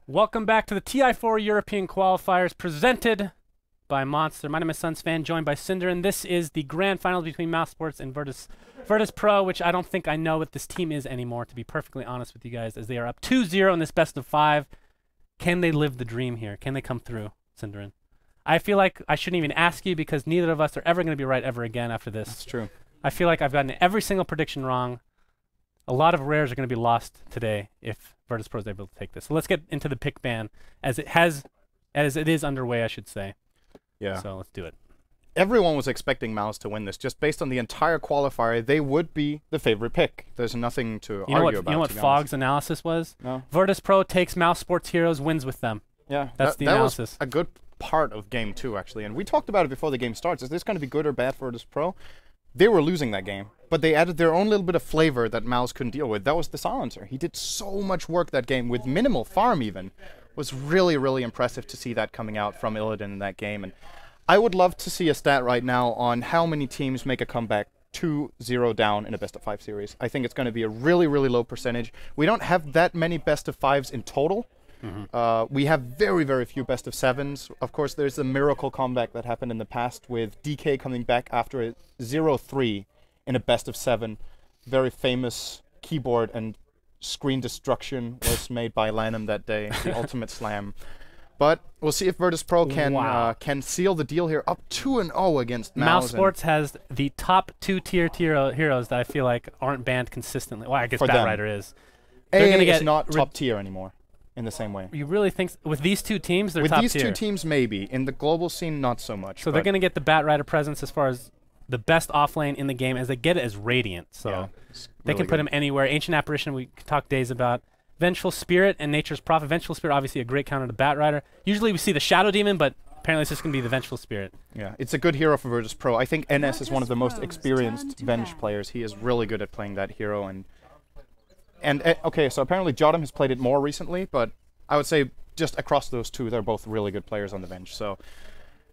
Welcome back to the TI4 European Qualifiers presented by Monster. My name is Sunsfan, joined by Cinder, and this is the grand finals between Mouse Sports and Virtus Pro, which I don't think I know what this team is anymore, to be perfectly honest with you guys, as they are up 2-0 in this best of 5. Can they live the dream here? Can they come through, Cinderin? I feel like I shouldn't even ask you because neither of us are ever going to be right ever again after this. That's true. I feel like I've gotten every single prediction wrong. A lot of rares are going to be lost today if Virtus Pro is able to take this. So let's get into the pick ban as it is underway, I should say. Yeah. So let's do it. Everyone was expecting Mouse to win this. Just based on the entire qualifier, they would be the favorite pick. There's nothing to argue about. You know what Fogg's analysis was? No. Virtus Pro takes Mouse Sports Heroes, wins with them. Yeah. That's the analysis. That was a good part of game 2, actually. And we talked about it before the game starts. Is this going to be good or bad for Virtus Pro? They were losing that game, but they added their own little bit of flavor that Mouse couldn't deal with. That was the silencer. He did so much work that game with minimal farm even. It was really, really impressive to see that coming out from Illidan in that game. And I would love to see a stat right now on how many teams make a comeback 2-0 down in a best-of-5 series. I think it's going to be a really, really low percentage. We don't have that many best-of-5s in total. We have very, very few best-of-7s. Of course, there's the miracle comeback that happened in the past with DK coming back after a 0-3 in a best-of-7. Very famous keyboard and screen destruction was made by Lanham that day, the ultimate slam. But we'll see if Virtus Pro can seal the deal here, up 2-0 against Mouse Sports has the top 2-tier heroes that I feel like aren't banned consistently. Well, I guess Batrider is. They're going to get not top tier anymore in the same way. You really think with these two teams, they're top tier? With these two teams, maybe. In the global scene, not so much. So they're going to get the Batrider presence as far as the best offlane in the game, as they get it as Radiant. So yeah, they can put him anywhere. Ancient Apparition, we could talk days about. Vengeful Spirit and Nature's Prophet. Vengeful Spirit, obviously a great counter to Batrider. Usually we see the Shadow Demon, but apparently it's just going to be the Vengeful Spirit. Yeah, it's a good hero for Virtus Pro. I think NS is one of the most experienced Venge players. He is really good at playing that hero. And okay, so apparently Jotum has played it more recently, but I would say just across those two, they're both really good players on the bench. So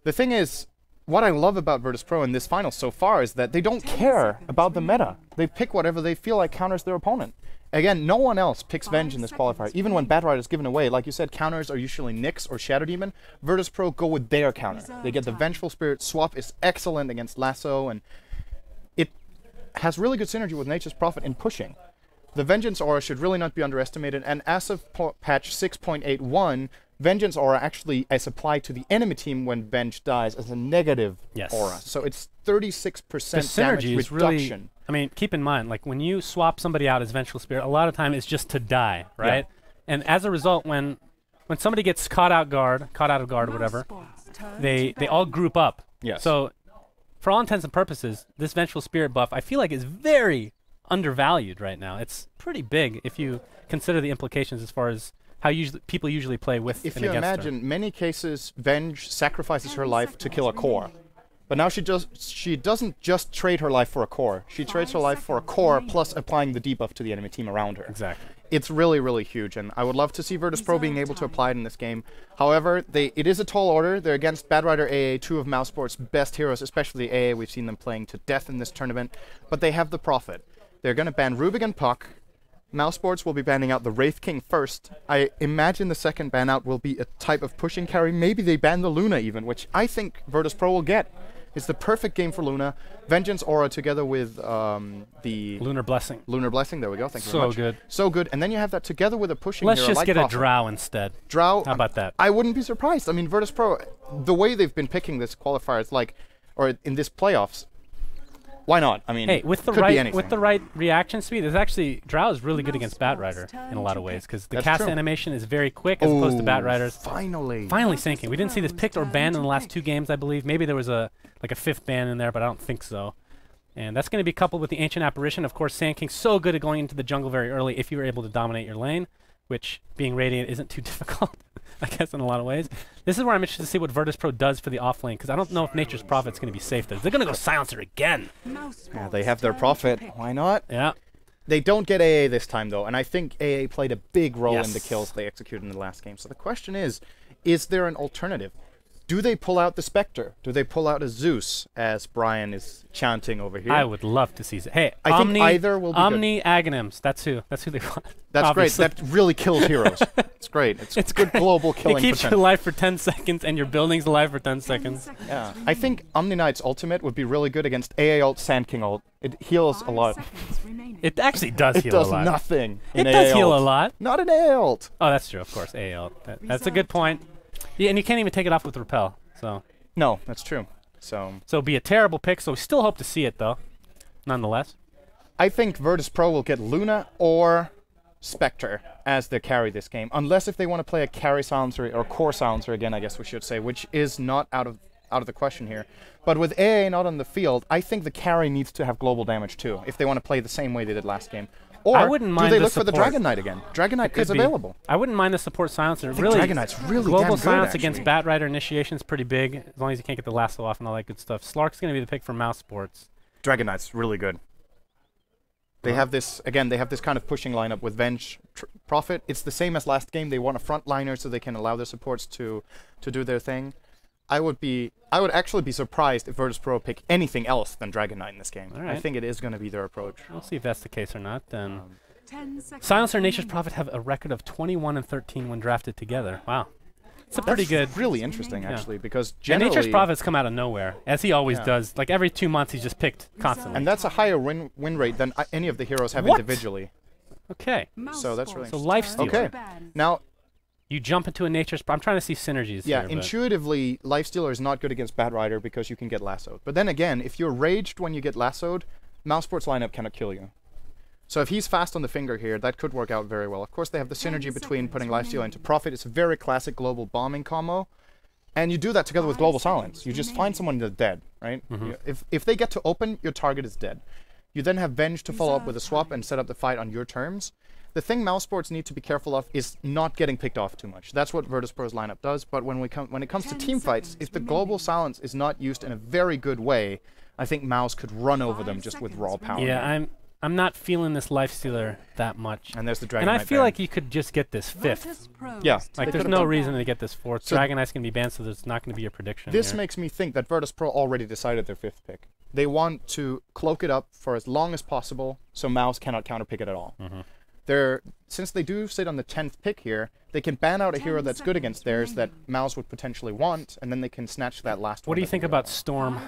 the thing is, what I love about Virtus Pro in this final so far is that they don't care about the meta. They pick whatever they feel like counters their opponent. Again, no one else picks Venge in this qualifier. Even when Batrider is given away, like you said, counters are usually Nyx or Shadow Demon. Virtus Pro go with their counter. They get the Vengeful Spirit. Swap is excellent against Lasso, and it has really good synergy with Nature's Prophet in pushing. The Vengeance Aura should really not be underestimated, and as of patch 6.81, Vengeance Aura actually is applied to the enemy team when Venge dies as a negative aura. So it's 36% damage reduction. Really, I mean, keep in mind, like when you swap somebody out as Vengeful Spirit, a lot of time it's just to die, right? Yeah. And as a result, when somebody gets caught out of guard, whatever, they all group up. Yes. So for all intents and purposes, this Vengeful Spirit buff, I feel like is very undervalued right now. It's pretty big if you consider the implications as far as how people usually play with if and you against imagine, her. Many cases, Venge sacrifices her life to kill a core. But now she doesn't just trade her life for a core. She trades her life for a core plus applying the debuff to the enemy team around her. Exactly. It's really, really huge, and I would love to see Virtus Pro being able to apply it in this game. However, it is a tall order. They're against Batrider AA, two of Mouse Sports' best heroes, especially AA. We've seen them playing to death in this tournament. But they have the Prophet. They're going to ban Rubik and Puck. Mouse Sports will be banning out the Wraith King first. I imagine the second ban out will be a type of pushing carry. Maybe they ban the Luna even, which I think Virtus Pro will get. It's the perfect game for Luna. Vengeance Aura together with the Lunar Blessing. Lunar Blessing, there we go. Thank you very much. So good. So good. And then you have that together with a pushing Let's hero just like get Prophet. a Drow instead. Drow. How about that? I wouldn't be surprised. I mean, Virtus Pro, the way they've been picking this qualifier, it's like, or in this playoffs, why not? I mean, hey, with the right reaction speed, there's actually Drow is really good against Batrider in a lot of ways because the cast animation is very quick as opposed to Batrider's. Finally sinking. We didn't see this picked or banned in the last 2 games, I believe. Maybe there was a 5th ban in there, but I don't think so. And that's going to be coupled with the Ancient Apparition. Of course, Sand King's so good at going into the jungle very early if you were able to dominate your lane, which being Radiant isn't too difficult, I guess, in a lot of ways. This is where I'm interested to see what Virtus Pro does for the offlane, because I don't know if Nature's Prophet's going to be safe there. They're going to go Silencer again. Yeah, they have their Prophet. Why not? Yeah. They don't get AA this time, though, and I think AA played a big role in the kills they executed in the last game. So the question is there an alternative? Do they pull out the Spectre? Do they pull out a Zeus, as Brian is chanting over here? I would love to see it. Hey, I think either will be Omni Aghanims. That's who they want. That's obviously. great. That really kills heroes. It's great. It's good great. global killing It keeps potential. you alive for 10 seconds, and your building's alive for 10 seconds. Yeah. I think Omni Knight's ultimate would be really good against AA ult, Sand King ult. It heals a lot. It actually does It heal a does lot. nothing. It in does AA heal ult. a lot. Not in AA ult. Oh, that's true, of course. AL. That's a good point. Yeah, and you can't even take it off with repel. So No, that's true. So it'd be a terrible pick. So we still hope to see it though, nonetheless. I think Virtus Pro will get Luna or Spectre as their carry this game, unless if they want to play a carry silencer or core silencer again, I guess we should say, which is not out of the question here. But with AA not on the field, I think the carry needs to have global damage too, if they want to play the same way they did last game. Or I wouldn't mind do they the look for the support. Dragon Knight again? Dragon Knight is Could be. available. I wouldn't mind the support silencer. I think Really, Dragon Knight's really global damn good, silence against actually. Bat Rider initiation is pretty big, as long as you can't get the lasso off and all that good stuff. Slark's going to be the pick for mouse sports. Dragon Knight's really good. They have this, again, they have this kind of pushing lineup with Venge, Prophet. It's the same as last game. They want a frontliner so they can allow their supports to do their thing. I would actually be surprised if Virtus Pro pick anything else than Dragon Knight in this game. All right. I think it is going to be their approach. We'll see if that's the case or not. Then Silencer and Nature's Prophet have a record of 21 and 13 when drafted together. Wow, it's a pretty good. That's really interesting, actually, because And generally... Nature's Prophet's come out of nowhere, as he always Yeah. does. Like every 2 months, he's just picked constantly. And that's a higher win rate than any of the heroes have What? individually. Okay, So that's really so interesting. Lifestealer. Okay, now, You jump into a Nature's Prophet. I'm trying to see synergies yeah, here. but- intuitively, Lifestealer is not good against Bat Rider because you can get lassoed. But then again, if you're raged when you get lassoed, Mousesport's lineup cannot kill you. So if he's fast on the finger here, that could work out very well. Of course, they have the synergy between putting Lifestealer into Prophet. It's a very classic global bombing combo. And you do that together with Global Silence. You just find someone that's dead, right? If they get to open, your target is dead. You then have Venge to follow up with a swap and set up the fight on your terms. The thing Mousesports need to be careful of is not getting picked off too much. That's what Virtus Pro's lineup does. But when it comes to team fights, if the Global Silence is not used in a very good way, I think Mouse could run over them just with raw power. Yeah, I'm not feeling this Lifestealer that much. And there's the Dragon And I Knight feel there. like you could just get this fifth. Yeah. Like, they there's could've no done- reason to get this fourth. So Dragon Knight's going to be banned, so there's not going to be a prediction This here. makes me think that Virtus Pro already decided their fifth pick. They want to cloak it up for as long as possible so Mouse cannot counterpick it at all. Since they do sit on the 10th pick here, they can ban out a hero that's good against theirs that Mouse would potentially want, and then they can snatch that last one. What do you that think they about want. Storm?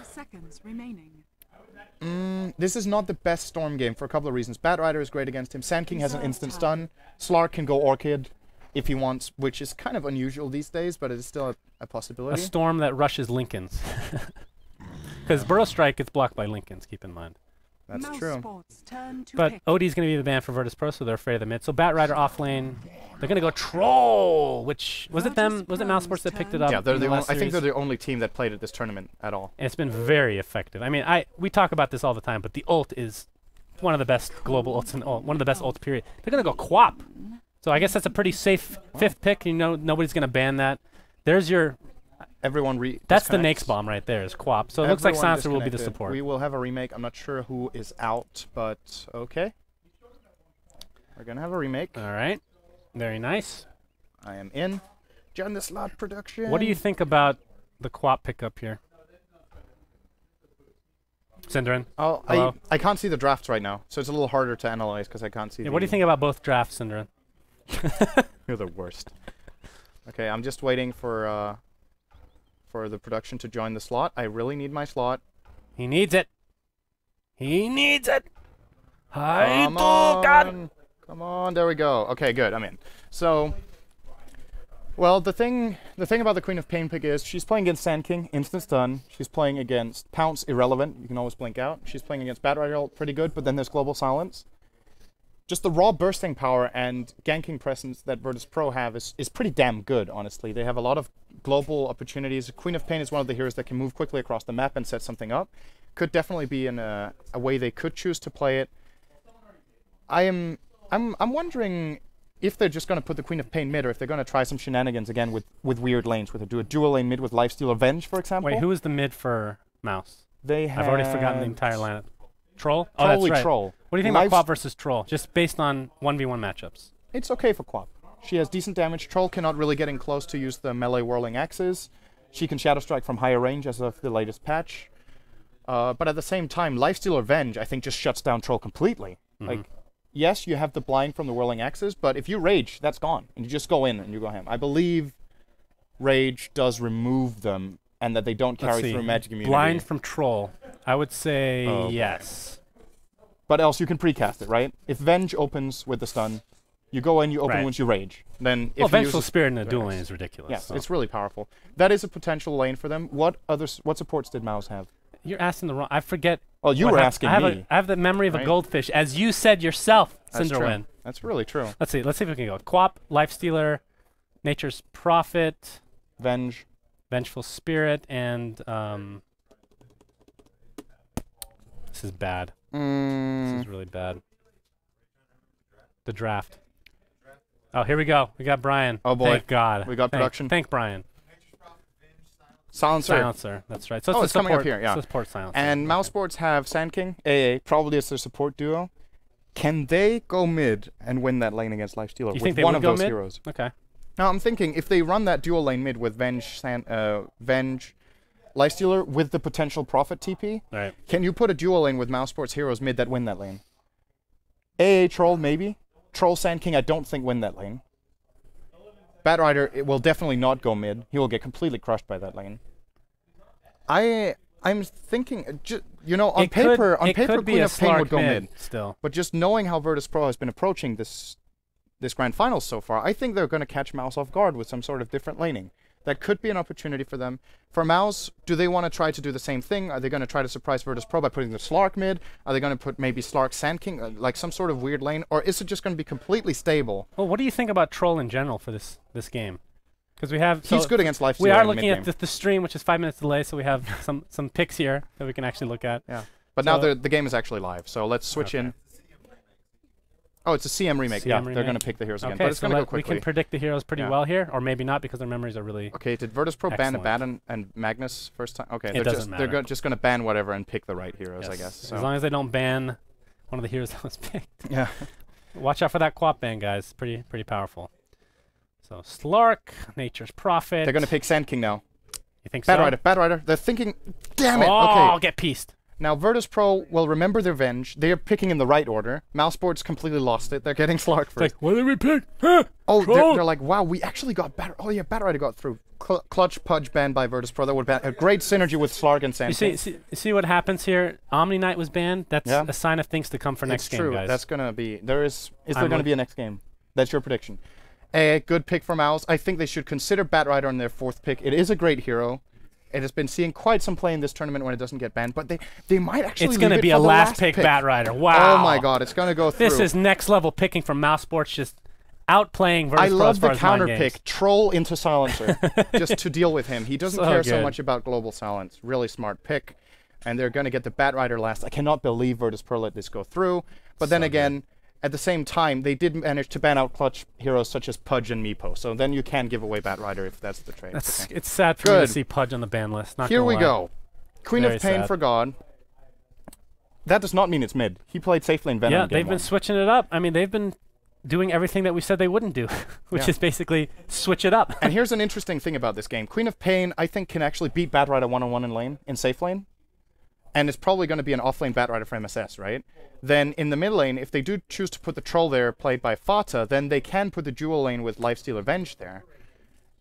This is not the best Storm game for a couple of reasons. Bat Rider is great against him. Sand King has an instant stun. Slark can go Orchid if he wants, which is kind of unusual these days, but it is still a A possibility. Storm that rushes Lincolns. Because Burrow Strike gets blocked by Lincolns, keep in mind. That's true. But OD's going to be the ban for Virtus Pro, so they're afraid of the mid. So Bat Rider off lane. They're going to go Troll, which was it them? Was it Mouse Sports that picked it up? Yeah, they're in the last I think they're series? the only team that played at this tournament at all. And it's been very effective. I mean, we talk about this all the time, but the ult is one of the best global ults, one of the best ults, period. They're going to go Quap. So I guess that's a pretty safe fifth pick. You know, nobody's going to ban that. There's your... Everyone That's the disconnects. Nakes bomb right there, is Quap. So it looks like Everyone Silencer will be the disconnected. support. We will have a remake. I'm not sure who is out, but okay. We're going to have a remake. All right. Very nice. I am in. Join the slot production. What do you think about the Quap pickup here? Synderen? Oh, Hello? I can't see the drafts right now, so it's a little harder to analyze because I can't see Yeah, what do you think about both drafts, Synderen? You're the worst. Okay, I'm just waiting for the production to join the slot. I really need my slot. He needs it. He needs it. Come on. Come on, there we go. Okay, good, I'm in. So, well, the thing about the Queen of Pain pick is she's playing against Sand King, instant stun. She's playing against Pounce, irrelevant. You can always blink out. She's playing against Bat Rider, pretty good, but then there's Global Silence. Just the raw bursting power and ganking presence that Virtus Pro have is pretty damn good, honestly. They have a lot of global opportunities. Queen of Pain is one of the heroes that can move quickly across the map and set something up. Could definitely be in a way they could choose to play it. I'm wondering if they're just going to put the Queen of Pain mid, or if they're going to try some shenanigans again with weird lanes, with do a dual lane mid with Lifesteal Venge, for example. Wait, who is the mid for Mouse? They have... I've already forgotten the entire lineup. Troll? Oh, that's Probably right. Troll. What do you think about Quap versus Troll, just based on 1v1 matchups? It's okay for Quap. She has decent damage. Troll cannot really get in close to use the melee whirling axes. She can Shadow Strike from higher range as of the latest patch. But at the same time, Lifesteal Revenge, I think, just shuts down Troll completely. Like, yes, you have the blind from the Whirling Axes, but if you Rage, that's gone. And you just go in and you go ham. I believe Rage does remove them and that they don't carry through Magic Immunity. Blind from Troll. I would say yes. But else you can precast it, right? If Venge opens with the stun, you go in, you open once you Rage. Then if Vengeful Spirit in a dual lane is ridiculous. Yes, it's really powerful. That is a potential lane for them. What supports did Mouz have? You're asking the wrong. I forget. Oh, you were asking me. I have the memory of a goldfish, as you said yourself, Cinderwin. That's really true. Let's see if we can go. Quap, Lifestealer, Nature's Prophet, Vengeful Spirit, and this is bad. This is really bad. The draft. Oh, here we go. We got Brian. Oh boy. Thank God. We got production. Thank Brian. Silencer. That's right. So it's coming up here, yeah. So support Silencer. And Mouse Sports have Sand King, AA, probably as their support duo. Can they go mid and win that lane against Lifestealer with one of those mid? heroes? Okay. Now I'm thinking if they run that dual lane mid with Venge, Lifestealer with the potential Prophet TP, can you put a dual lane with Mouse Sports heroes mid that win that lane? AA Troll maybe. Troll Sand King I don't think win that lane. Batrider it will definitely not go mid. He will get completely crushed by that lane. I'm thinking, you know, on paper, Queen of Pain would go mid. Still. But just knowing how Virtus Pro has been approaching this Grand Finals so far, I think they're going to catch Mouz off guard with some sort of different laning. That could be an opportunity for them. For Mouz, do they want to try to do the same thing? Are they going to try to surprise Virtus Pro by putting the Slark mid? Are they going to put maybe Slark Sand King, like some sort of weird lane? Or is it just going to be completely stable? Well, what do you think about Troll in general for this game? Because we have... He's good against Lifestealer. We are looking at the stream, which is 5 minutes delay, so we have some picks here that we can actually look at. Yeah. But now the game is actually live, so let's switch in. Oh, it's a CM remake. They're going to pick the heroes again, but it's going to go quickly. We can predict the heroes pretty well here, or maybe not because their memories are really Okay, did Virtus Pro ban Abaddon and Magnus first time? Okay, they're just going to ban whatever and pick the right heroes, I guess. So. As long as they don't ban one of the heroes that was picked. Yeah. Watch out for that Quap ban, guys. Pretty powerful. So Slark, Nature's Prophet. They're going to pick Sand King now. You think so? Batrider. They're thinking, damn it. Oh, okay. Get pieced. Now, Virtus Pro will remember their Venge. They are picking in the right order. Mouse Sports completely lost it. They're getting Slark first. Like, what did we pick? Oh, they're like, wow, we actually got Batrider. Oh, yeah, Batrider got through. Clutch Pudge banned by Virtus Pro. That would have a great synergy with Slark and Sand King. You see what happens here? Omni Knight was banned. That's a sign of things to come for next game, guys. That's going to be... Is there going to be a next game? That's your prediction. A good pick for Mouz. I think they should consider Batrider on their 4th pick. It is a great hero. It has been seeing quite some play in this tournament when it doesn't get banned, but they might actually It's going to be a last pick Batrider. Wow. Oh my god, it's going to go through. This is next level picking from Mouse Sports, just outplaying Virtus Pro. I love the counter pick, Troll into Silencer, just to deal with him. He doesn't care so much about global silence. Really smart pick. And they're going to get the Batrider last. I cannot believe Virtus Pro let this go through. But then again, at the same time, they did manage to ban out clutch heroes such as Pudge and Meepo. So then you can give away Batrider if that's the trade. It's sad for me to see Pudge on the ban list. Not Here we lie. go. Queen of Pain for God. That does not mean it's mid. He played safe lane Venom. Yeah, they've been switching it up. I mean, they've been doing everything that we said they wouldn't do, which is basically switch it up. And here's an interesting thing about this game. Queen of Pain, I think, can actually beat Batrider one-on-one in lane, in safe lane. And it's probably going to be an off-lane Batrider for MSS, right? Then in the mid lane, if they do choose to put the Troll there, played by Fata, then they can put the dual lane with Lifesteal Revenge there.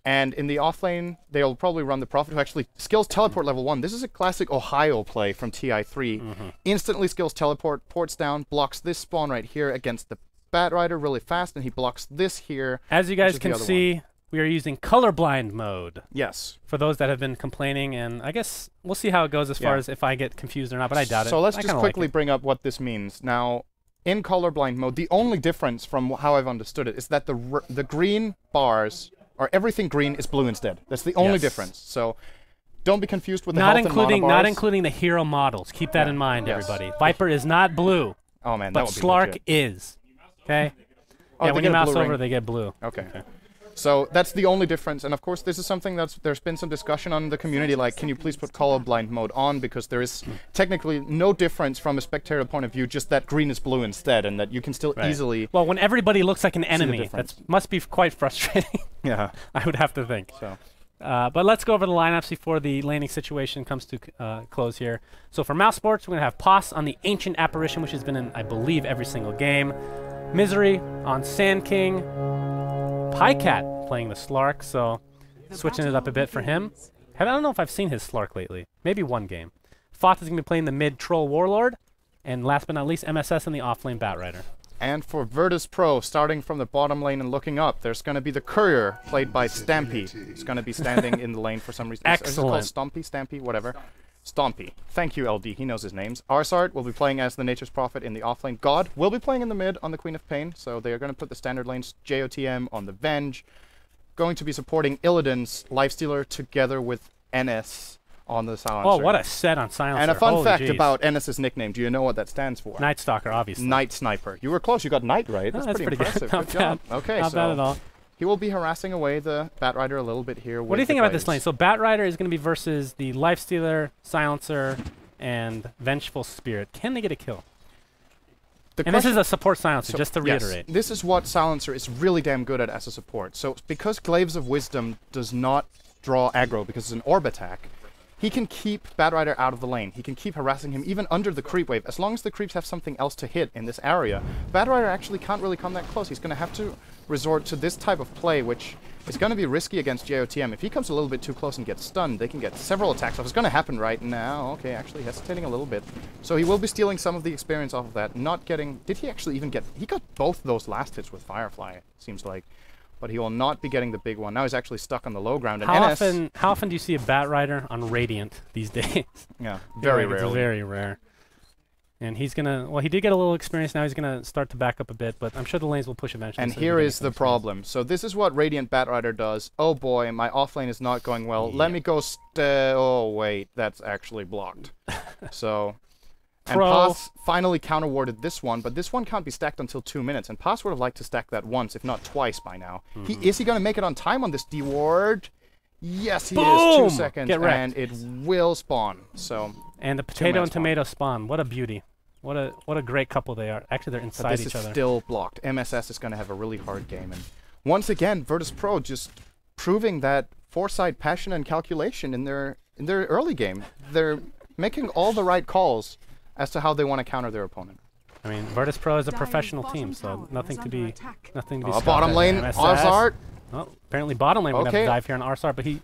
And in the off-lane, they'll probably run the Prophet, who actually skills teleport level 1. This is a classic Ohio play from TI3. Instantly skills teleport, ports down, blocks this spawn right here against the Batrider really fast, and he blocks this here. As you guys can see, we are using colorblind mode. Yes. For those that have been complaining, and I guess we'll see how it goes as far as if I get confused or not, but I doubt it. So let's just quickly bring up what this means. Now, in colorblind mode, the only difference from how I've understood it is that the green bars, or everything green, is blue instead. That's the only difference. So don't be confused with the health and mana bars. Not including the hero models. Keep that in mind, everybody. Viper is not blue. Oh man, but Slark is. Okay? Oh, yeah, when you mouse over, they get blue. Okay. So that's the only difference, and of course this is something there's been some discussion on in the community, like, can you please put colorblind mode on, because there is technically no difference from a spectator point of view, just that green is blue instead, and that you can still easily... Well, when everybody looks like an enemy, that must be quite frustrating. Yeah. I would have to think. So But let's go over the lineups before the laning situation comes to close here. So for Mouse Sports, we're going to have Poss on the Ancient Apparition, which has been in, I believe, every single game. Misery on Sand King. Pycat playing the Slark, so switching it up a bit for him. I don't know if I've seen his Slark lately. Maybe one game. Foth is going to be playing the mid Troll Warlord. And last but not least, MSS in the offlane Batrider. And for Virtus Pro, starting from the bottom lane and looking up, there's going to be the Courier, played by Stampy. He's going to be standing in the lane for some reason. Excellent. Is it called Stompy? Stampy? Whatever. Stompy. Thank you, LD. He knows his names. Arsart will be playing as the Nature's Prophet in the offlane. God will be playing in the mid on the Queen of Pain, so they are going to put the standard lanes JOTM on the Venge. Going to be supporting Illidan's Lifestealer together with NS on the Silencer. Oh, what a set on Silencer. And a fun Holy fact geez. about NS's nickname. Do you know what that stands for? Night Stalker, obviously. Night Sniper. You were close. You got Night right. Oh, That's pretty impressive. good. Not Good job. bad. Okay, Not so bad at all. he will be harassing away the Batrider a little bit here. What do you think about this lane? So Batrider is going to be versus the Lifestealer, Silencer, and Vengeful Spirit. Can they get a kill? And this is a support Silencer, so, just to reiterate. Yes, this is what Silencer is really damn good at as a support. So because Glaives of Wisdom does not draw aggro because it's an orb attack, he can keep Batrider out of the lane. He can keep harassing him even under the creep wave. As long as the creeps have something else to hit in this area, Batrider actually can't really come that close. He's going to have to resort to this type of play, which is going to be risky against JOTM. If he comes a little bit too close and gets stunned, they can get several attacks off. It's going to happen right now. Okay, actually hesitating a little bit. So he will be stealing some of the experience off of that. Not getting... Did he actually even get... He got both those last hits with Firefly, seems like. But he will not be getting the big one. Now he's actually stuck on the low ground. And How often do you see a Batrider on Radiant these days? Yeah, very rarely. It's very rare. And he's going to... Well, he did get a little experience. Now he's going to start to back up a bit. But I'm sure the lanes will push eventually. And here is the problem. So this is what Radiant Batrider does. Oh boy, my offlane is not going well. Let me go... Oh, wait. That's actually blocked. So... And Pass finally counter-warded this one, but this one can't be stacked until 2 minutes, and Pass would have liked to stack that once, if not twice by now. Is he going to make it on time on this D-ward? Yes, he is. 2 seconds, and it will spawn. So. And the potato and tomato spawn. What a beauty. What a great couple they are. Actually, they're inside each other. This is still blocked. MSS is going to have a really hard game. And once again, Virtus Pro just proving that foresight, passion, and calculation in their early game. They're making all the right calls as to how they want to counter their opponent. I mean, Virtus Pro is a professional team, so nothing to be bottom lane, Arsart. Well, apparently bottom lane we're going to have to dive here on Arsart, but I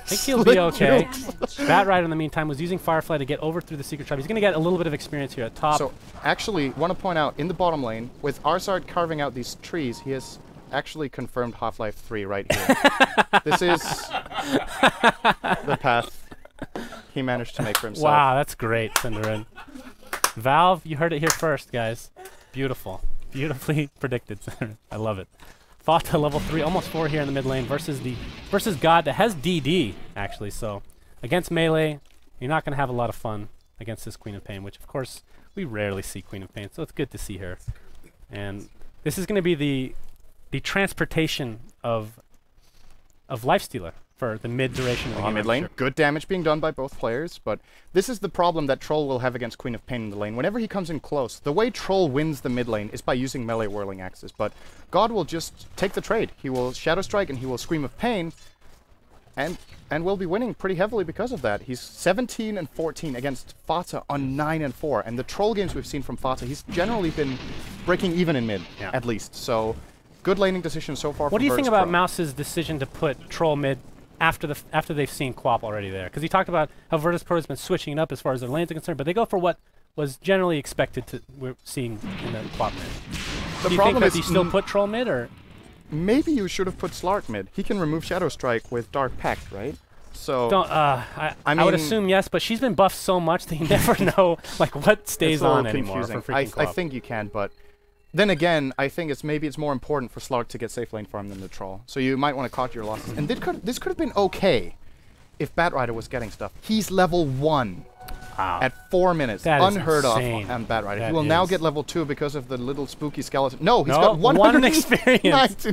think he'll be okay. Batrider, in the meantime, was using Firefly to get over through the Secret Tribe. He's going to get a little bit of experience here at top. So, actually, want to point out, in the bottom lane, with Arsart carving out these trees, he has actually confirmed Half-Life 3 right here. This is the path he managed to make for himself. Wow, that's great, Cinderin. Valve, you heard it here first, guys. Beautiful. Beautifully predicted. I love it. Fought to level 3, almost 4 here in the mid lane versus God that has DD, actually. So against melee, you're not going to have a lot of fun against this Queen of Pain, which, of course, we rarely see Queen of Pain, so it's good to see her. And this is going to be the transportation of Lifestealer for the mid duration of the game. Mid lane, good damage being done by both players, but this is the problem that Troll will have against Queen of Pain in the lane. Whenever he comes in close, the way Troll wins the mid lane is by using melee whirling axes, but God will just take the trade. He will Shadow Strike and he will Scream of Pain, and will be winning pretty heavily because of that. He's 17 and 14 against Fata on 9 and 4, and the Troll games we've seen from Fata, he's generally been breaking even in mid, at least. So, good laning decision so far. What do you think about Mouse's decision to put Troll mid after they've seen Quap already there? Because he talked about how Virtus Pro has been switching it up as far as their lanes are concerned, but they go for what was generally expected we're seeing in the Quap mid. The do you problem think is that you still put Troll mid, or? Maybe you should have put Slark mid. He can remove Shadow Strike with Dark Pact, right? So I would assume yes, but she's been buffed so much that you never know like what stays on anymore. For I think you can, but then again, I think it's more important for Slark to get safe lane farm than the Troll. So you might want to cut your losses. And this could have been okay if Batrider was getting stuff. He's level 1 at 4 minutes. That unheard is of insane. on Batrider. That He will now get level 2 because of the little spooky skeleton. No, he's got 1 experience.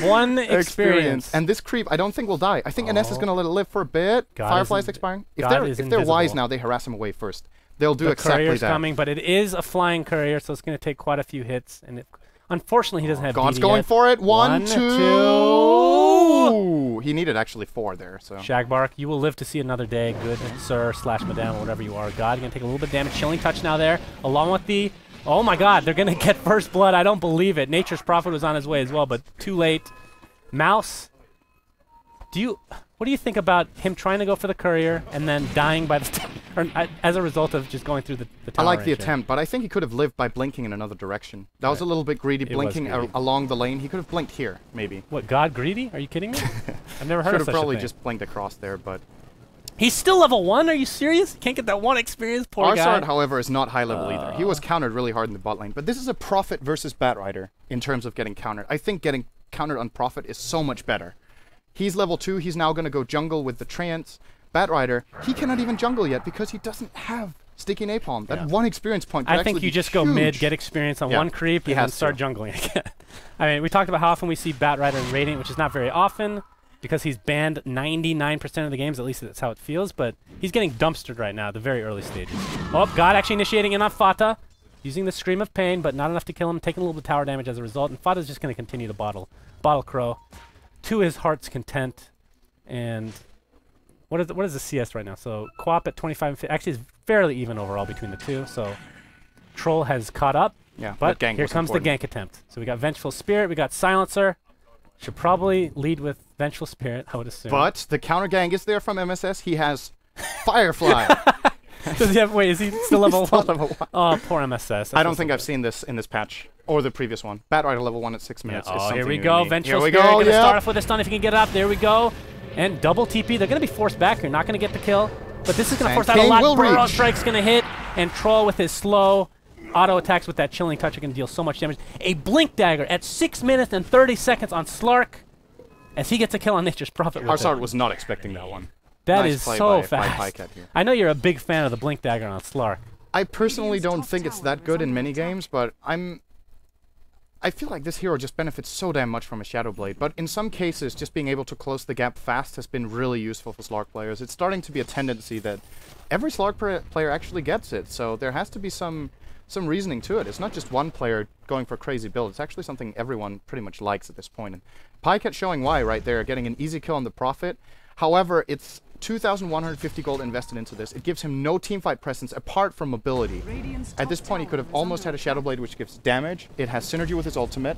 1 experience. And this creep, I don't think will die. I think NS is going to let it live for a bit. Firefly's expiring. If they're wise now, they harass him away first. They'll do exactly that. The courier's coming, but it is a flying courier, so it's going to take quite a few hits. And unfortunately, he doesn't have God's DD going yet. for it. 1, 2. he needed actually 4 there. So Shagbark, you will live to see another day, good sir slash madam, whatever you are. God, you're going to take a little bit of damage. Chilling touch now there, along with the... Oh my god, they're going to get first blood. I don't believe it. Nature's Prophet was on his way as well, but too late. Mouse, what do you think about him trying to go for the courier and then dying by the as a result of just going through the tower? I like the range attempt, but I think he could have lived by blinking in another direction. That was a little bit greedy, blinking along the lane. He could have blinked here, maybe. What, God greedy? Are you kidding me? I've never heard of such a thing. Should have probably just blinked across there, but... He's still level 1? Are you serious? Can't get that 1 experience? Poor guy. Arsard, however, is not high level either. He was countered really hard in the bot lane. But this is a Prophet versus Batrider in terms of getting countered. I think getting countered on Prophet is so much better. He's level 2. He's now going to go jungle with the Trance. Batrider, he cannot even jungle yet because he doesn't have Sticky Napalm. That 1 experience point could I think you just huge. go mid, get experience on 1 creep, and then start jungling again. I mean, we talked about how often we see Batrider in Radiant, which is not very often, because he's banned 99% of the games, at least that's how it feels, but he's getting dumpstered right now at the very early stages. Oh, God actually initiating in on Fata, using the Scream of Pain, but not enough to kill him, taking a little bit of tower damage as a result, and Fata's just going to continue to bottle Crow to his heart's content. And what is the CS right now? So Quap at 25 and 50, actually it's fairly even overall between the two, so Troll has caught up, but here comes the gank attempt. So we got Vengeful Spirit, we got Silencer. Should probably lead with Vengeful Spirit, I would assume. But the counter gang is there from MSS. He has Firefly. Does he have, wait, is he still level 1? Level 1. Oh, poor MSS. That's I don't think I've seen this in this patch, or the previous one. Batrider level 1 at 6 minutes. Yeah. Is Here we new go. to me. Vengeful Spirit going to start off with a stun if he can get it up. There we go. And double TP. They're going to be forced back here. Not going to get the kill. But this is going to force out a lot. Burrow Strike's going to hit. And Troll with his slow auto attacks with that Chilling Touch are going to deal so much damage. A Blink Dagger at 6 minutes and 30 seconds on Slark as he gets a kill on Nature's Prophet. Arsard was not expecting that one. That is so fast. I know you're a big fan of the Blink Dagger on Slark. I personally don't think it's that good in many games, but I feel like this hero just benefits so damn much from a Shadow Blade, but in some cases, just being able to close the gap fast has been really useful for Slark players. It's starting to be a tendency that every Slark player actually gets it, so there has to be some reasoning to it. It's not just one player going for a crazy build. It's actually something everyone pretty much likes at this point. And Pycat showing why right there, getting an easy kill on the Prophet. However, it's 2,150 gold invested into this. It gives him no teamfight presence apart from mobility. At this point, he could have almost had a Shadow Blade, which gives damage. It has synergy with his ultimate,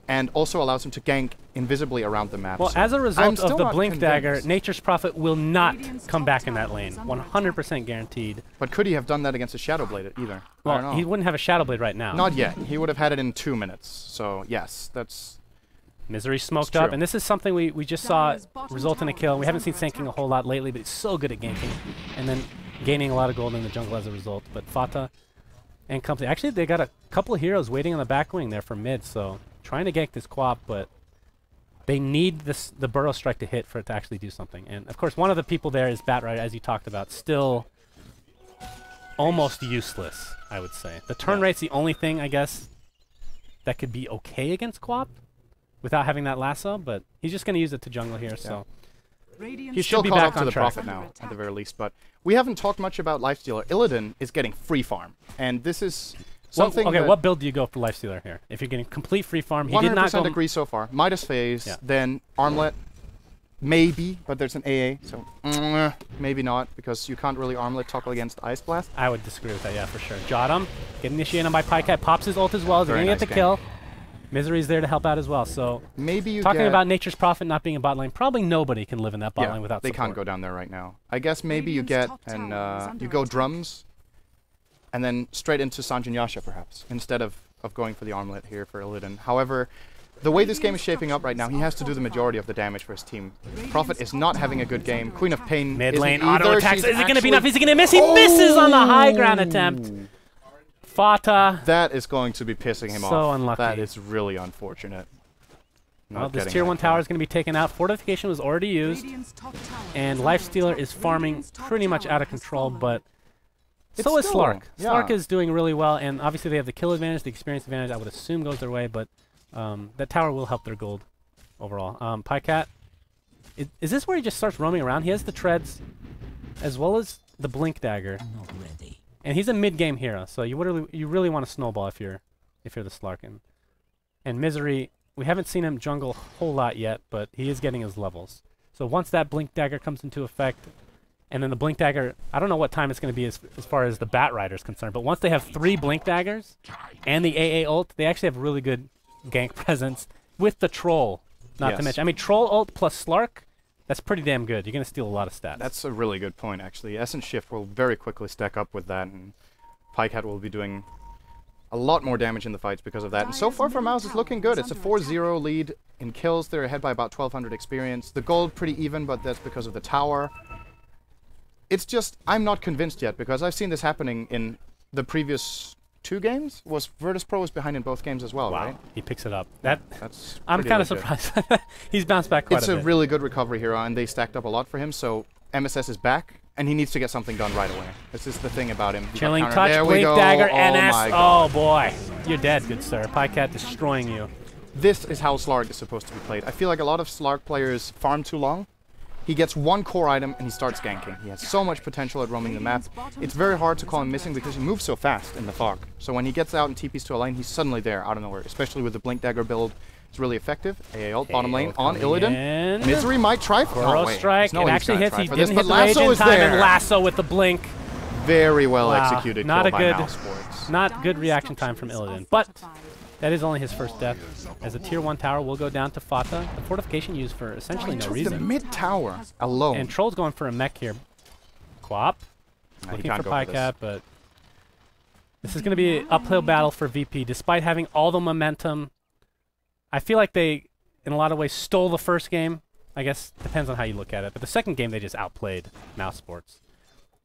and also allows him to gank invisibly around the map. Well, so as a result of the Blink Dagger, Nature's Prophet will not come back in that lane. 100% guaranteed. But could he have done that against a Shadow Blade either? Well, he wouldn't have a Shadow Blade right now. Not yet. He would have had it in 2 minutes. So, yes, that's... Misery smoked up, and this is something we just saw result in a kill. We haven't seen Sanking a whole lot lately, but he's so good at ganking, and then gaining a lot of gold in the jungle as a result. But Fata and company, actually they got a couple of heroes waiting on the back wing there for mid, so trying to gank this Quap, but they need the Burrow Strike to hit for it to actually do something. And of course, one of the people there is Batrider, as you talked about, still almost useless, I would say. The turn rate's the only thing, I guess, that could be okay against Quap without having that lasso, but he's just going to use it to jungle here, so he should be back on the track. Prophet now, at the very least. But we haven't talked much about Lifestealer. Illidan is getting free farm, and this is something. Okay, what build do you go for Lifestealer here? If you're getting complete free farm, he did not go. 100% agree so far. Midas Phase, then Armlet, maybe, but there's an AA, so maybe not, because you can't really Armlet toggle against Ice Blast. I would disagree with that, yeah, for sure. Jottam, get initiated on by Pycat, pops his ult as well, they're going to get the kill. Misery's there to help out as well, so maybe you talking about Nature's Prophet not being a bot lane, probably nobody can live in that bot lane without support. They can't go down there right now. I guess maybe you get you go Drums, and then straight into Sanjin Yasha perhaps, instead of going for the Armlet here for Illidan. However, the way this game is shaping up right now, he has to do the majority of the damage for his team. Prophet is not having a good game. Queen of Pain mid lane auto attacks. Is it going to be enough? Is he going to miss? He misses on the high ground attempt. Fata. That is going to be pissing him off. So unlucky. That is really unfortunate. Well, this tier 1 tower is going to be taken out. Fortification was already used. And Lifestealer is farming pretty much out of control, but so is Slark. Slark is doing really well, and obviously they have the kill advantage, the experience advantage, I would assume goes their way, but that tower will help their gold overall. Pycat, is this where he just starts roaming around? He has the treads as well as the Blink Dagger. Not ready. And he's a mid-game hero, so you really want to snowball if you're the Slark. And Misery we haven't seen him jungle a whole lot yet, but he is getting his levels. So once that Blink Dagger comes into effect, and then the Blink Dagger, I don't know what time it's going to be as far as the Bat Rider is concerned, but once they have 3 Blink Daggers and the AA ult, they actually have really good gank presence with the Troll, not to mention. I mean, Troll ult plus Slark, that's pretty damn good. You're going to steal a lot of stats. That's a really good point, actually. Essence Shift will very quickly stack up with that, and Pikecat will be doing a lot more damage in the fights because of that. And so far for Mouz, it's looking good. It's a 4-0 lead in kills. They're ahead by about 1,200 experience. The gold pretty even, but that's because of the tower. It's just, I'm not convinced yet, because I've seen this happening in the previous 2 games. Virtus.pro was behind in both games as well, right? He picks it up. That's I'm kind of surprised. He's bounced back quite a bit. It's a really good recovery here, and they stacked up a lot for him, so MSS is back, and he needs to get something done right away. This is the thing about him. Chilling touch, Blink Dagger, NS. Oh boy, you're dead, good sir. Pikecat destroying you. This is how Slark is supposed to be played. I feel like a lot of Slark players farm too long. He gets 1 core item and he starts ganking. He has so much potential at roaming the map. It's very hard to call him missing because he moves so fast in the fog. So when he gets out and TPs to a lane, he's suddenly there out of nowhere, especially with the Blink Dagger build. It's really effective. AA ult, bottom lane on Illidan. Misery might try for strike. No, it actually hits. He didn't hit the Lasso rage in is time, there. and Lasso with the blink. Very well executed. Not kill a good, by Mouse not good reaction time from Illidan. But that is only his first death, as a tier 1 tower will go down to Fata. The fortification used for essentially no reason. The mid tower alone. And Troll's going for a mech here. Quap. Looking for Pikecat, but this is going to be an uphill battle for VP. Despite having all the momentum, I feel like they, in a lot of ways, stole the first game. I guess depends on how you look at it. But the second game, they just outplayed Mouse Sports.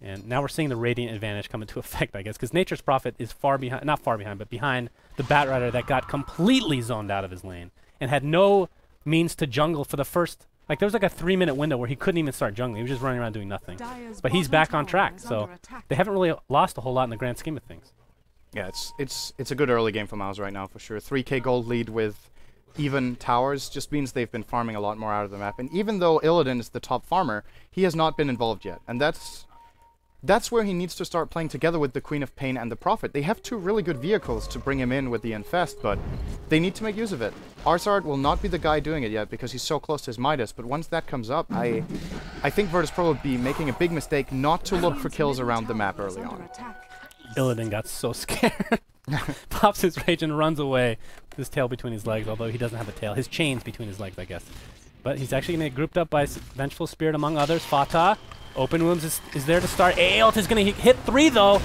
And now we're seeing the Radiant advantage come into effect, I guess, because Nature's Prophet is far behind, not far behind, but behind the Bat Rider that got completely zoned out of his lane and had no means to jungle for the first, like there was like a 3-minute window where he couldn't even start jungling. He was just running around doing nothing. But he's back on track, so they haven't really lost a whole lot in the grand scheme of things. Yeah, it's a good early game for Mouz right now, for sure. 3k gold lead with even towers just means they've been farming a lot more out of the map. And even though Illidan is the top farmer, he has not been involved yet. And that's where he needs to start playing together with the Queen of Pain and the Prophet. They have 2 really good vehicles to bring him in with the Infest, but they need to make use of it. Arsard will not be the guy doing it yet because he's so close to his Midas, but once that comes up, I think Virtus.pro would be making a big mistake not to look for kills around the map early on. Illidan got so scared. Pops his rage and runs away with his tail between his legs, although he doesn't have a tail. His chain's between his legs, I guess. But he's actually going to get grouped up by Vengeful Spirit among others. Fata. Open Wounds is there to start. AA ult is going to hit 3, though.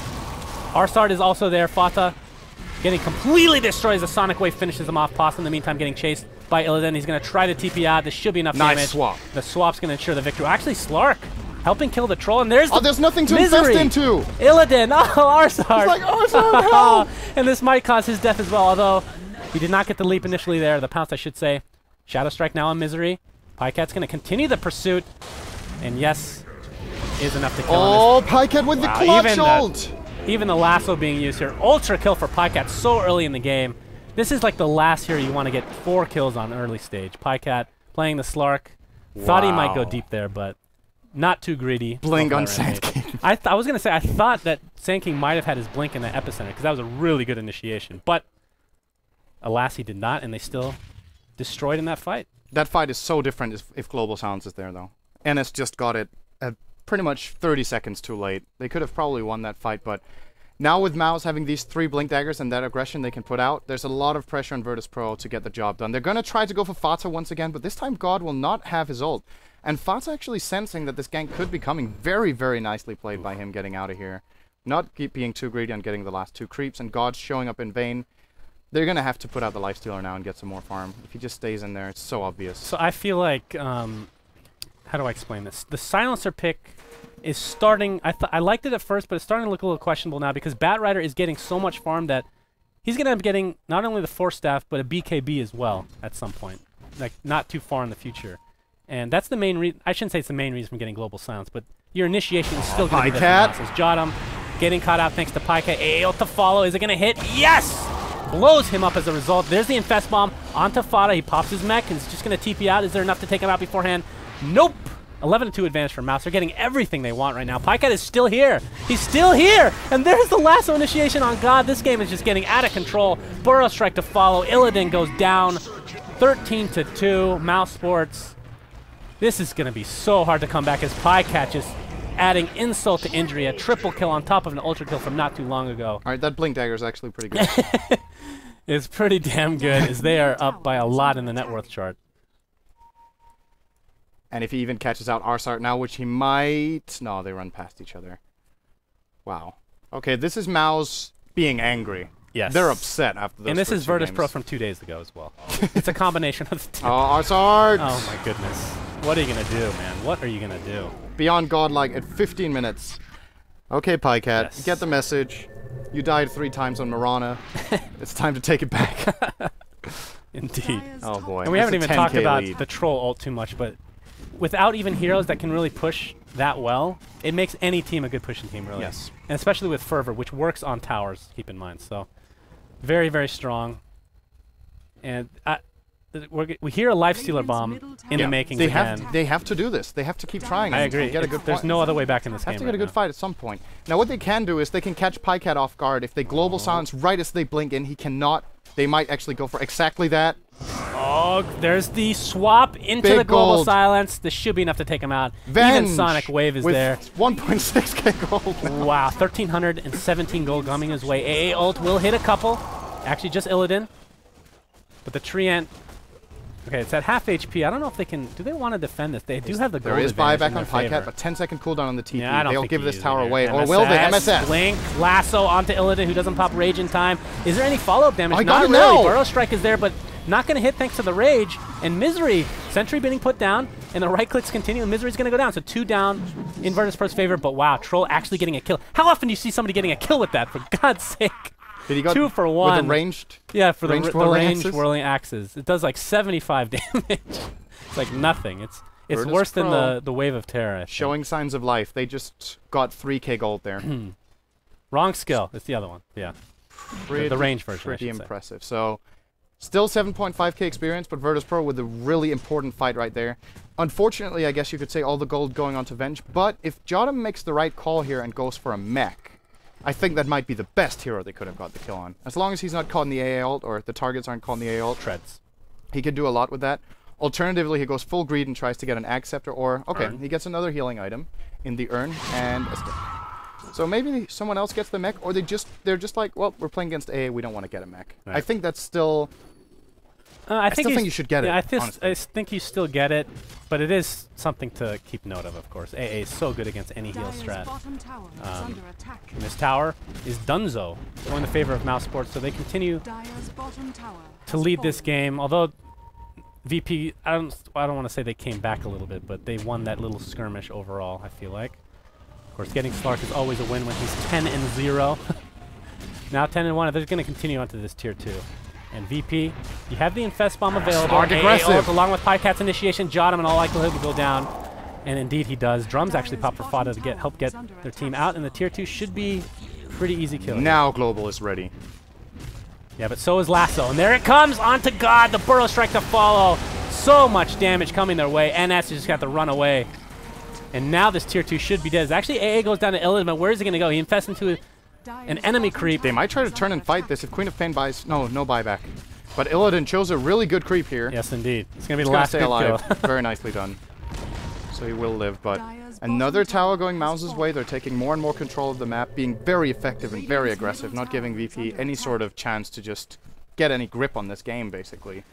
Arsard is also there. Fata getting completely destroyed as the Sonic Wave finishes him off. Pasta in the meantime getting chased by Illidan. He's going to try to TP out. This should be enough damage. Nice swap. The swap's going to ensure the victory. Actually, Slark helping kill the Troll, and there's there's nothing to Misery. invest into! Illidan! Oh, Arsard! He's like, Arsard, help! And this might cause his death as well, although he did not get the leap initially there. The pounce, I should say. Shadow Strike now on Misery. Pikecat's going to continue the pursuit. And yes, is enough to kill him. Oh, Pikecat with the clutch ult! Even the lasso being used here. Ultra kill for Pikecat so early in the game. This is like the last hero you want to get 4 kills on early stage. Pikecat playing the Slark. Thought he might go deep there, but not too greedy. Blink on Sand King. I was going to say, I thought that Sand King might have had his blink in the epicenter, because that was a really good initiation. But alas, he did not, and they still destroyed in that fight. That fight is so different if Global Silence is there, though. NS just got it pretty much 30 seconds too late. They could have probably won that fight, but now with Mouz having these 3 Blink Daggers and that aggression they can put out, there's a lot of pressure on Virtus.pro to get the job done. They're going to try to go for Fata once again, but this time God will not have his ult. And Fata actually sensing that this gank could be coming. Very, very nicely played by him getting out of here. Not being too greedy on getting the last 2 creeps, and God's showing up in vain. They're going to have to put out the Lifestealer now and get some more farm. If he just stays in there, it's so obvious. So I feel like, how do I explain this? The Silencer pick is starting, I liked it at first, but it's starting to look a little questionable now because Bat Rider is getting so much farm that he's going to end up getting not only the Force Staff, but a BKB as well at some point. Like, not too far in the future. And that's the main reason, I shouldn't say it's the main reason for getting Global Silence, but your initiation is still going to be there. Jodam getting caught out thanks to Pikecat. Able to follow, is it going to hit? Yes! Blows him up as a result. There's the Infest Bomb onto Fata. He pops his mech and is just going to TP out. Is there enough to take him out beforehand? Nope! 11-2 advantage for Mouse. They're getting everything they want right now. Pikecat is still here. He's still here! And there's the lasso initiation on God. This game is just getting out of control. Burrow Strike to follow. Illidan goes down. 13-2, Mouse Sports. This is going to be so hard to come back as Pycat just adding insult to injury. A triple kill on top of an ultra kill from not too long ago. All right, that blink dagger is actually pretty good. It's pretty damn good as they are up by a lot in the net worth chart. And if he even catches out Arsart now, which he might... No, they run past each other. Wow. Okay, this is Mouz being angry. Yes. They're upset after this. And this is Virtus games. Pro from 2 days ago as well. It's a combination of the two. Oh, Arsart! Oh my goodness. What are you going to do, man? What are you going to do? Beyond godlike at 15 minutes. Okay, Pycat, Yes. get the message. You died 3 times on Marana. It's time to take it back. Indeed. Oh boy. And we haven't That's even a talked 10K about lead. the troll ult too much, but without even heroes that can really push that well, it makes any team a good pushing team, really. Yes. And especially with Fervor, which works on towers, keep in mind. So, very, very strong. And we hear a Lifestealer bomb in the making They again. have to do this. They have to keep trying. I and agree. Get a good There's fight. no other way back in this game. Have to right get a good now. fight at some point. Now what they can do is they can catch Pycat off guard. If they global silence right as they blink in, he cannot. They might actually go for exactly that. Oh, there's the swap into Big the global gold. silence. This should be enough to take him out. Venge Even Sonic Wave is with there. 1.6k gold. Now. Wow, 1,317 gold coming his way. AA ult will hit a couple. Actually, just Illidan. But the Treant... Okay, it's at half HP. I don't know if they can... Do they want to defend this? They do have the gold There is advantage buyback in on their favor. Pycat, but 10-second cooldown on the TP. Yeah, I don't They'll think give he this uses tower it away. here. Or will they? MSS. Blink, lasso onto Illidan, who doesn't pop Rage in time. Is there any follow-up damage? I got Not it really. now. Burrow Strike is there, but not going to hit thanks to the Rage. And Misery, Sentry being put down, and the right clicks continue, and Misery's going to go down. So 2 down in Virtus Pro's favor, but wow, Troll actually getting a kill. How often do you see somebody getting a kill with that, for God's sake? Did he got 2 for 1. with the ranged? Yeah, for the ranged ranged axes? whirling axes. It does like 75 damage. It's like nothing. It's Virtus worse than Pro the Wave of Terror. I think. Showing signs of life. They just got 3k gold there. Wrong skill. It's the other one. Yeah. The range version, I Pretty should say. impressive. So, still 7.5k experience, but Virtus Pro with a really important fight right there. Unfortunately, I guess you could say all the gold going on to Venge, but if Jodam makes the right call here and goes for a mech, I think that might be the best hero they could have got the kill on. As long as he's not caught in the AA ult, or the targets aren't caught in the AA ult, Treads. he could do a lot with that. Alternatively, he goes full greed and tries to get an Ag Scepter, or, okay, he gets another healing item in the urn, and a stick. So maybe someone else gets the mech, or they're just like, well, we're playing against AA, we don't want to get a mech. Right. I think that's still... I still think you should get it, I honestly. think you still get it, but it is something to keep note of course. AA is so good against any heal strat. And this tower is Dunzo, going in the favor of Mouse Sports, so they continue to lead this game. Although VP, I don't want to say they came back a little bit, but they won that little skirmish overall, I feel like. Of course, getting Slark is always a win when he's 10-0. Now 10-1, they're going to continue onto this tier 2. And VP, you have the Infest Bomb available. Slark aggressive. ult, along with Pycat's initiation, Jodam in all likelihood will go down. And indeed he does. Drums actually pop for Fada to help get their team out, and the tier 2 should be pretty easy kill. Now Global is ready. Yeah, but so is Lasso. And there it comes onto God, the Burrow Strike to follow. So much damage coming their way. NS just got to run away. And now this tier 2 should be dead. Actually, AA goes down to Illidan, but where is he going to go? He infests into an enemy creep. They might try to turn and fight this if Queen of Pain buys... No buyback. But Illidan chose a really good creep here. Yes, indeed. It's going to be He's the gonna last stay good alive. kill. Very nicely done. So he will live, but another tower going Mouse's way. They're taking more and more control of the map, being very effective and very aggressive, not giving VP any sort of chance to just get any grip on this game, basically.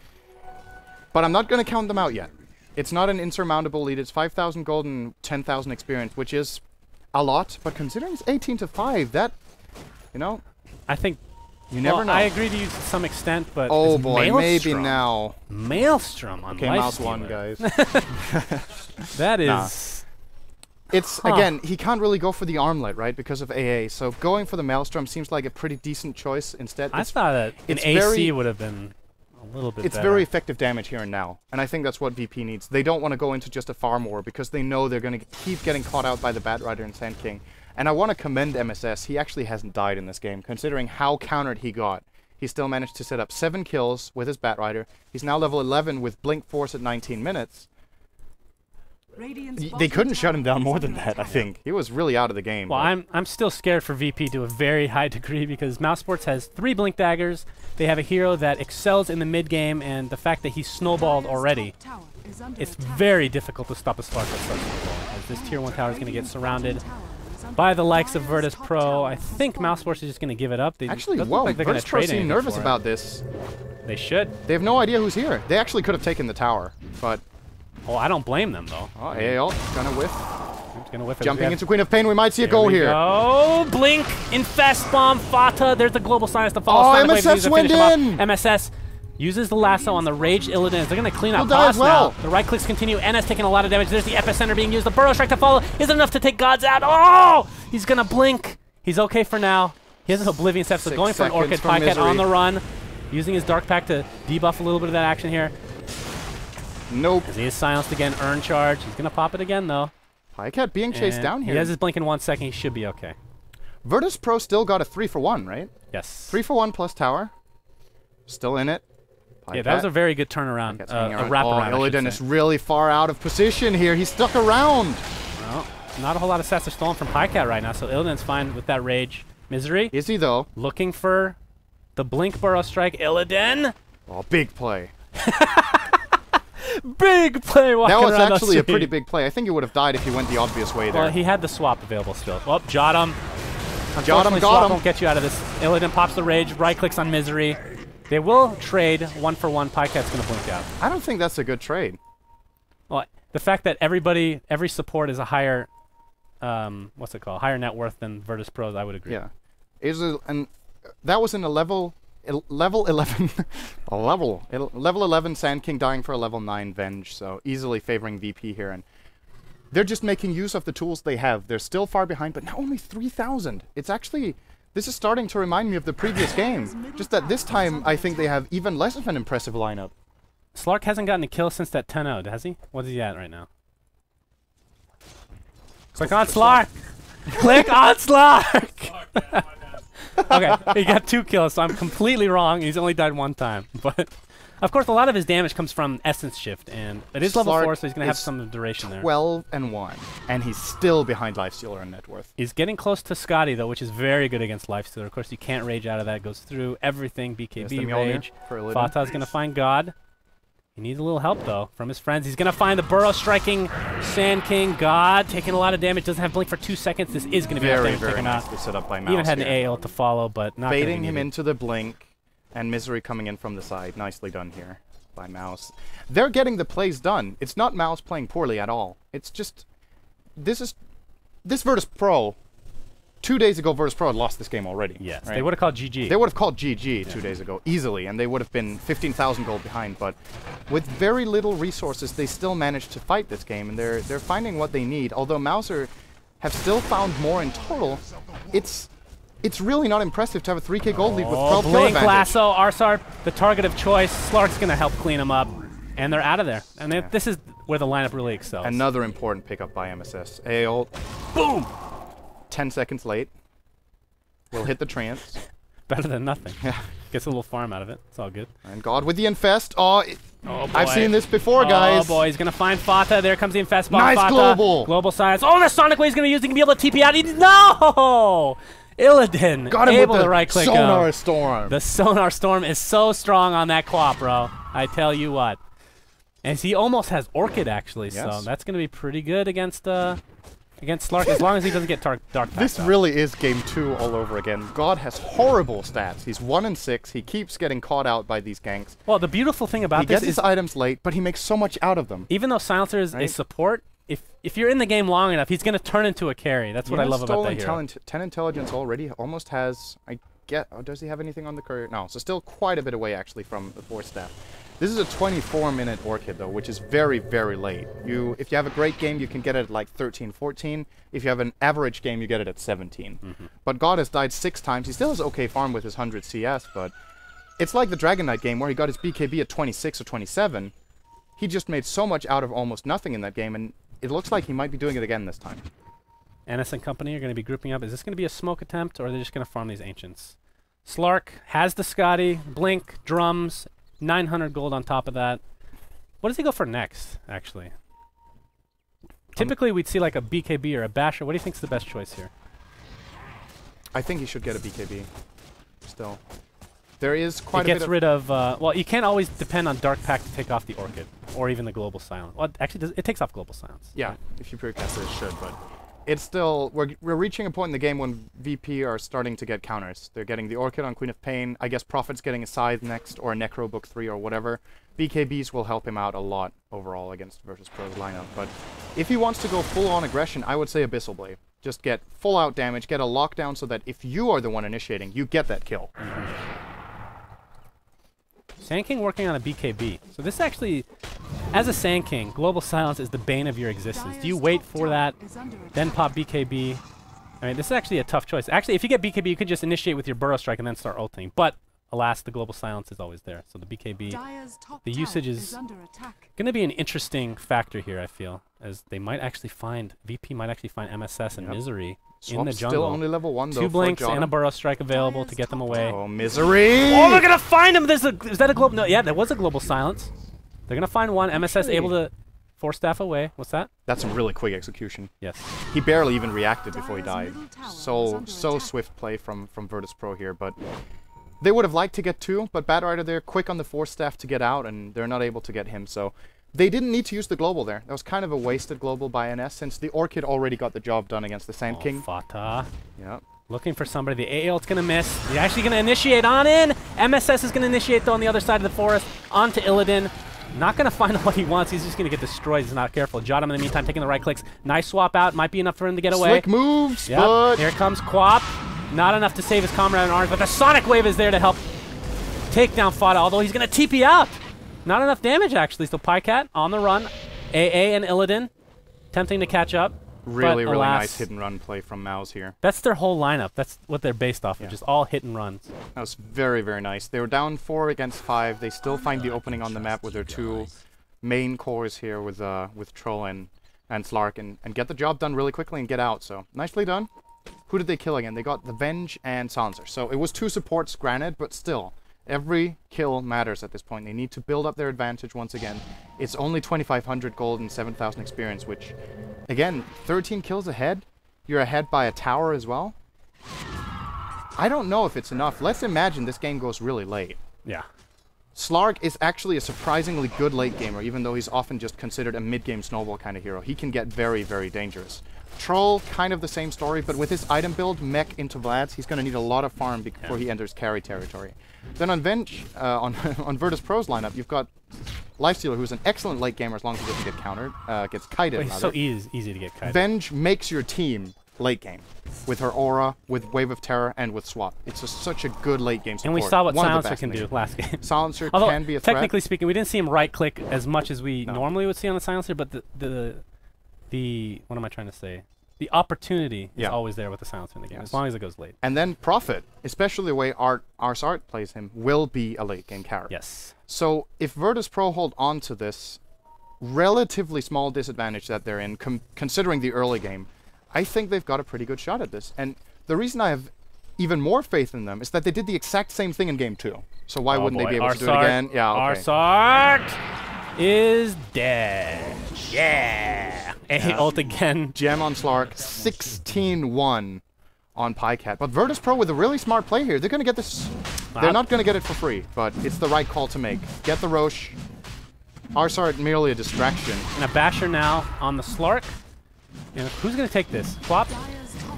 But I'm not going to count them out yet. It's not an insurmountable lead. It's 5,000 gold and 10,000 experience, which is a lot. But considering it's 18-5, that, you know, I think... you never know. I agree to you to some extent, but... Oh it's boy, maybe Maelstrom. now. Maelstrom on Okay, Mouse Lifestealer. won, guys. That is... Nah. It's, again, he can't really go for the armlet, right, because of AA. So going for the Maelstrom seems like a pretty decent choice instead. I thought that an it's AC very- would have been a little bit It's better. very effective damage here and now, and I think that's what VP needs. They don't want to go into just a farm war because they know they're going to keep getting caught out by the Bat Rider and Sand King. And I want to commend MSS. He actually hasn't died in this game, considering how countered he got. He still managed to set up 7 kills with his Bat Rider. He's now level 11 with Blink Force at 19 minutes. They couldn't shut him down more than that, I think. He was really out of the game. Well, I'm still scared for VP to a very high degree because Mouse Sports has 3 Blink Daggers. They have a hero that excels in the mid game, and the fact that he's snowballed already, it's very difficult to stop a Slark with such snowball. As this tier 1 tower is going to get surrounded by the likes of Virtus Pro. I think Mouse Sports is just going to give it up. Actually, well, like Virtus Pro seem nervous about this. They should. They have no idea who's here. They actually could have taken the tower, but... Oh, I don't blame them, though. Oh, AL, gonna whiff. Gonna whiff Jumping into Queen of Pain, we might see a goal here. Oh, Blink, Infest Bomb, Fata. There's the global science to follow. Oh, MSS went in! MSS uses the lasso on the Raged Illidan. They're gonna clean up die as well. now. The right clicks continue. NS taking a lot of damage. There's the epicenter being used. The Burrow Strike to follow isn't enough to take Gods out. Oh! He's gonna blink. He's okay for now. He has an Oblivion Step, so going for an Orchid Pycat on the run. Using his Dark Pack to debuff a little bit of that action here. Nope. As he is silenced again, earn charge. He's going to pop it again, though. Pycat being chased down here. He has his blink in 1 second. He should be okay. Virtus Pro still got a 3-for-1, right? Yes. 3-for-1 plus tower. Still in it. Pycat. Yeah, that was a very good turnaround. A wraparound. Illidan is really far out of position here. He's stuck around. Well, not a whole lot of sets are stolen from Pycat right now, so Illidan's fine with that Rage. Misery. Is he, though? Looking for the Blink Burrow Strike. Illidan. Oh, big play. Big play walking That was around actually a pretty big play. I think he would have died if he went the obvious way there. Well, he had the swap available still. Oh, Jot him. Got him, swap won't get you out of this. Illidan pops the Rage, right-clicks on Misery. They will trade 1-for-1. Pycat's going to blink out. I don't think that's a good trade. Well, the fact that every support is a higher, what's it called, higher net worth than Virtus Pros, I would agree. Yeah. That was in a level 11 level 11 Sand King dying for a level 9 Venge, so easily favoring VP here, and they're just making use of the tools they have. They're still far behind, but now only 3,000. It's actually, this is starting to remind me of the previous game, just that this time I think they have even less of an impressive lineup. Slark hasn't gotten a kill since that 10-0, has he? What is he at right now? Click on Slark! Click on Slark! Okay, he got 2 kills, so I'm completely wrong. He's only died 1 time. But, of course, a lot of his damage comes from Essence Shift, and it is level 4, so he's going to have some duration there. 12-1, and he's still behind Lifestealer and net worth. He's getting close to Scotty, though, which is very good against Lifestealer. Of course, you can't rage out of that. It goes through everything, BKB, rage. Fata's going to find God. He needs a little help, though, from his friends. He's going to find the Burrow striking Sand King. God taking a lot of damage. Doesn't have blink for 2 seconds. This is going to be very nicely set up by Mouz. Even had an AL to follow, but not baiting him into the blink, and Misery coming in from the side. Nicely done here by Mouz. They're getting the plays done. It's not Mouz playing poorly at all. It's just this Virtus Pro. 2 days ago, Virtus Pro had lost this game already. Yes, right? They would have called GG. They would have called GG 2 days ago, easily, and they would have been 15,000 gold behind. But with very little resources, they still managed to fight this game, and they're finding what they need. Although Mouser have still found more in total, it's really not impressive to have a 3k gold lead with 12 kill Blink, advantage. Lasso, Arsar, the target of choice. Slark's going to help clean them up, and they're out of there. And this is where the lineup really excels. Another important pickup by MSS. AO, boom! 10 seconds late. We'll hit the trance. Better than nothing. Yeah. Gets a little farm out of it. It's all good. And God with the Infest. Oh, boy. I've seen this before, guys. Oh, boy. He's going to find Fata. There comes the Infest bomb. Nice Fata. global. Global science. Oh, the Sonic Wave's going to use. He can be able to TP out. No! Illidan. Got him able with to the right-click Sonar Storm. The Sonar Storm is so strong on that Quap, bro. I tell you what. And he almost has Orchid, actually. Yes. So that's going to be pretty good against Slark, as long as he doesn't get Dark Pack. This really is game 2 all over again. God has horrible stats. He's 1-6. He keeps getting caught out by these ganks. Well, the beautiful thing about this is he gets his items late, but he makes so much out of them. Even though Silencer is a support, if you're in the game long enough, he's going to turn into a carry. That's what I love about that hero. 10 intelligence already. Almost has. Does he have anything on the courier? No. So still quite a bit away actually from the 4 staff. This is a 24-minute Orchid, though, which is very, very late. If you have a great game, you can get it at like 13, 14. If you have an average game, you get it at 17. But God has died 6 times. He still has okay farm with his 100 CS, but it's like the Dragon Knight game where he got his BKB at 26 or 27. He just made so much out of almost nothing in that game, and it looks like he might be doing it again this time. Ennis and company are going to be grouping up. Is this going to be a smoke attempt, or are they just going to farm these Ancients? Slark has the Scotty, Blink, Drums, 900 gold on top of that. What does he go for next, actually? Typically, we'd see like a BKB or a Basher. What do you think's the best choice here? I think he should get a BKB. Still, there is quite a bit. It gets rid of. Well, you can't always depend on Dark Pack to take off the Orchid or even the Global Silence. Well, actually, it takes off Global Silence. Yeah, right? if you precast it, it should, but it's still we're reaching a point in the game when VP are starting to get counters. They're getting the Orchid on Queen of Pain. I guess Prophet's getting a Scythe next or a Necro Book 3 or whatever. BKBs will help him out a lot overall against Virtus Pro's lineup. But if he wants to go full-on aggression, I would say Abyssal Blade. Just get full-out damage, get a lockdown so that if you are the one initiating, you get that kill. Sand King working on a BKB. So this actually, as a Sand King, Global Silence is the bane of your existence. Do you wait for that, then pop BKB? I mean, this is actually a tough choice. Actually, if you get BKB, you could just initiate with your Burrow Strike and then start ulting. But alas, the Global Silence is always there. So the BKB, the usage is going to be an interesting factor here, I feel, as they might actually find, VP might actually find MSS and Misery in the jungle. Still only level 1 though. 2 blinks and a Burrow Strike available to get them away. Oh, Misery! Oh, they're going to find him! Is that a global? No, yeah, there was a Global Silence. They're going to find one. MSS able to force staff away. What's that? That's some really quick execution. Yes. He barely even reacted before he died. So swift play from Virtus Pro here, but they would have liked to get 2, but Bad Rider there, quick on the force staff to get out, and they're not able to get him, so they didn't need to use the global there. That was kind of a wasted global by NS, since the Orchid already got the job done against the Sand King. Fata. Yep. Looking for somebody. The A ult's going to miss. He's actually going to initiate on in. MSS is going to initiate, though, on the other side of the forest, onto Illidan. Not going to find what he wants. He's just going to get destroyed. He's not careful. Jottam in the meantime taking the right clicks. Nice swap out. Might be enough for him to get away. Slick moves, yep. but Here comes Quap. Not enough to save his comrade in arms, but the Sonic Wave is there to help take down Fata, although he's going to TP out. Not enough damage, actually. So Pycat on the run. AA and Illidan attempting to catch up. Really, but really alas, nice hit and run play from Mouz here. That's their whole lineup. That's what they're based off of, just all hit and runs. That was very, very nice. They were down 4 against 5. They still find the opening on the map with their 2 main cores here with Troll and Slark and get the job done really quickly and get out. So nicely done. Who did they kill again? They got the Venge and Silencer. So it was 2 supports, granted, but still. Every kill matters at this point. They need to build up their advantage once again. It's only 2,500 gold and 7,000 experience, which, again, 13 kills ahead. You're ahead by a tower as well. I don't know if it's enough. Let's imagine this game goes really late. Yeah. Slark is actually a surprisingly good late gamer, even though he's often just considered a mid-game snowball kind of hero. He can get very, very dangerous. Troll, kind of the same story, but with his item build, mech into Vlad's, he's going to need a lot of farm before he enters carry territory. Then on Venge, on Virtus Pro's lineup, you've got Lifestealer, who's an excellent late gamer as long as he doesn't get countered, gets kited. He's so easy to get kited. Venge makes your team late game with her aura, with Wave of Terror, and with Swap. It's such a good late game support. And we saw what Silencer can do last game. Silencer Although, can be a threat. technically speaking, we didn't see him right click as much as we normally would see on the Silencer, but the what am I trying to say? The opportunity is always there with the Silencer in the game, as long as it goes late. And then Prophet, especially the way Ars Art plays him, will be a late game carry. Yes. So if Virtus Pro hold on to this relatively small disadvantage that they're in, considering the early game, I think they've got a pretty good shot at this. And the reason I have even more faith in them is that they did the exact same thing in game 2. So why wouldn't they be able to do it again? Yeah, okay. Ars Art is dead. Yeah. A ult again. Gem on Slark, 16-1 on Pycat. But Virtus Pro with a really smart play here. They're going to get this. They're not going to get it for free, but it's the right call to make. Get the Roche. Arsart merely a distraction. And a Basher now on the Slark. You know, who's going to take this? Quap?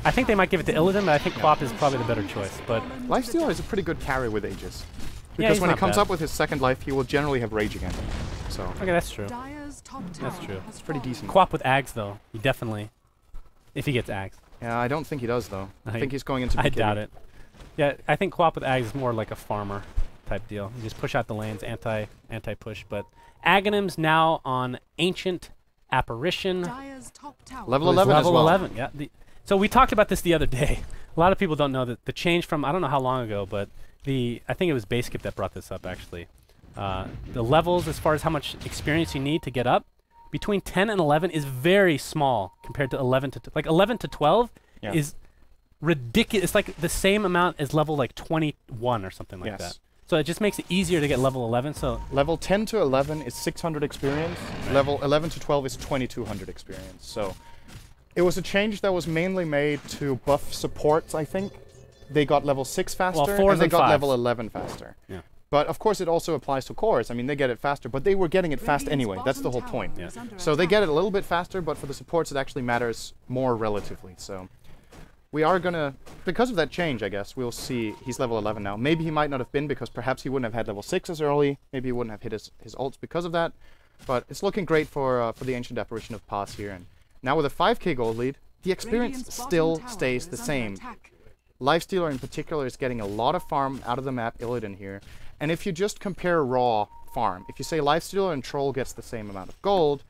I think they might give it to Illidan, but I think Quap is probably the better choice. But Lifestealer is a pretty good carry with Aegis. Because when he comes up with his second life, he will generally have Rage again. So. Okay, that's true. That's true. It's pretty decent. Quap with Ags, though. He definitely, if he gets Ags. Yeah, I don't think he does, though. I think he's going into BKB. I doubt it. Yeah, I think Quap with Ags is more like a farmer type deal. You just push out the lanes, anti-push. But Aghanim's now on Ancient Apparition. Level 11 as well. Level 11, yeah. So we talked about this the other day. A lot of people don't know that the change from, I don't know how long ago, but I think it was Baseskip that brought this up, actually. The levels, as far as how much experience you need to get up, between 10 and 11 is very small compared to 11 to... Like, 11 to 12 is ridiculous. It's like the same amount as level, like, 21 or something like that. So it just makes it easier to get level 11. So level 10 to 11 is 600 experience. Level 11 to 12 is 2200 experience. So it was a change that was mainly made to buff supports, I think. They got level 6 faster, and they got level 11 faster. Yeah. But of course, it also applies to cores. I mean, they get it faster, but they were getting it fast anyway. That's the whole point. Yeah. So they get it a little bit faster, but for the supports, it actually matters more relatively. So we are gonna, because of that change, I guess, we'll see he's level 11 now. Maybe he might not have been, because perhaps he wouldn't have had level 6 as early. Maybe he wouldn't have hit his ults because of that. But it's looking great for the Ancient Apparition of Paz here. And now with a 5k gold lead, the experience still stays the same. Lifestealer in particular is getting a lot of farm out of the map, Illidan here. And if you just compare raw farm, if you say Lifestealer and Troll gets the same amount of gold,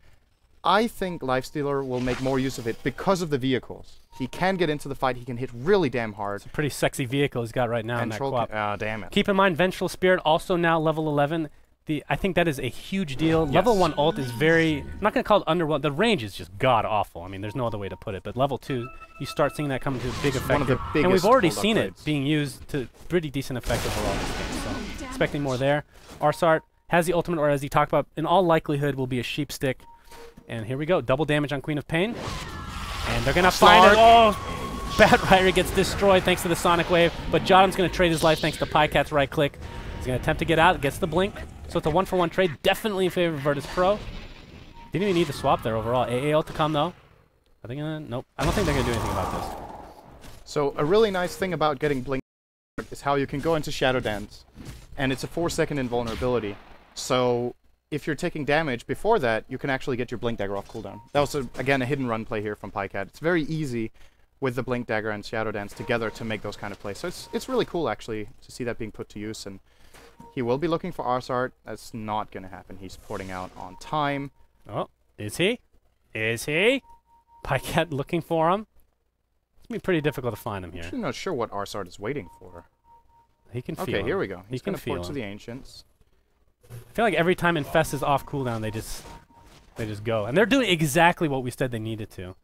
I think Lifestealer will make more use of it because of the vehicles. He can get into the fight, he can hit really damn hard. It's a pretty sexy vehicle he's got right now in that Troll quap. Damn it. Keep in mind, Vengeful Spirit also now level 11. I think that is a huge deal. Yes. Level 1 ult is very, I'm not going to call it underwhelming. The range is just god-awful. I mean, there's no other way to put it. But level 2, you start seeing that come to big effect. One of the biggest, and we've already seen it being used to pretty decent effect overall in this game. So expecting more there. Arsart has the ultimate, or as he talked about, in all likelihood will be a sheep stick. And here we go. Double damage on Queen of Pain. And they're going to find it. Oh! Bat Rider gets destroyed thanks to the Sonic Wave. But Jotham's going to trade his life thanks to Pycat's right click. He's going to attempt to get out. Gets the blink. So it's a 1-for-1 trade, definitely in favor of Virtus Pro. Didn't even need the swap there overall. AA to come though. Are they gonna? Nope. I don't think they're gonna do anything about this. So a really nice thing about getting blink is how you can go into Shadow Dance, and it's a 4-second invulnerability. So if you're taking damage before that, you can actually get your blink dagger off cooldown. That was again a hidden run play here from Pycat. It's very easy with the blink dagger and Shadow Dance together to make those kind of plays. So it's really cool actually to see that being put to use. And he will be looking for Arsart. That's not going to happen. He's porting out on time. Oh, is he? Is he? Pycat looking for him. It's going to be pretty difficult to find him here. I'm actually not sure what Arsart is waiting for. He can feel him. Okay, here we go. He's going to port him to the Ancients. I feel like every time Infest is off cooldown, they just go. And they're doing exactly what we said they needed to,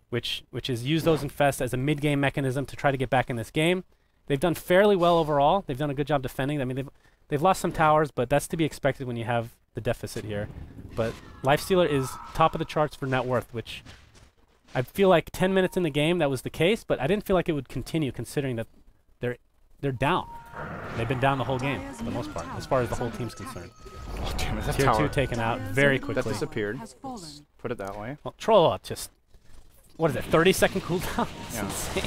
which is use those Infest as a mid-game mechanism to try to get back in this game. They've done fairly well overall. They've done a good job defending. I mean, they've lost some towers, but that's to be expected when you have the deficit here. But Lifestealer is top of the charts for net worth, which I feel like 10 minutes in the game that was the case, but I didn't feel like it would continue considering that they're down. They've been down the whole game for the most part, as far as the whole team's concerned. Oh, damn it, that Tier tower 2 taken out very quickly. That disappeared. Let's put it that way. Well, Troll just, what is it, 30-second cooldown? That's yeah. insane.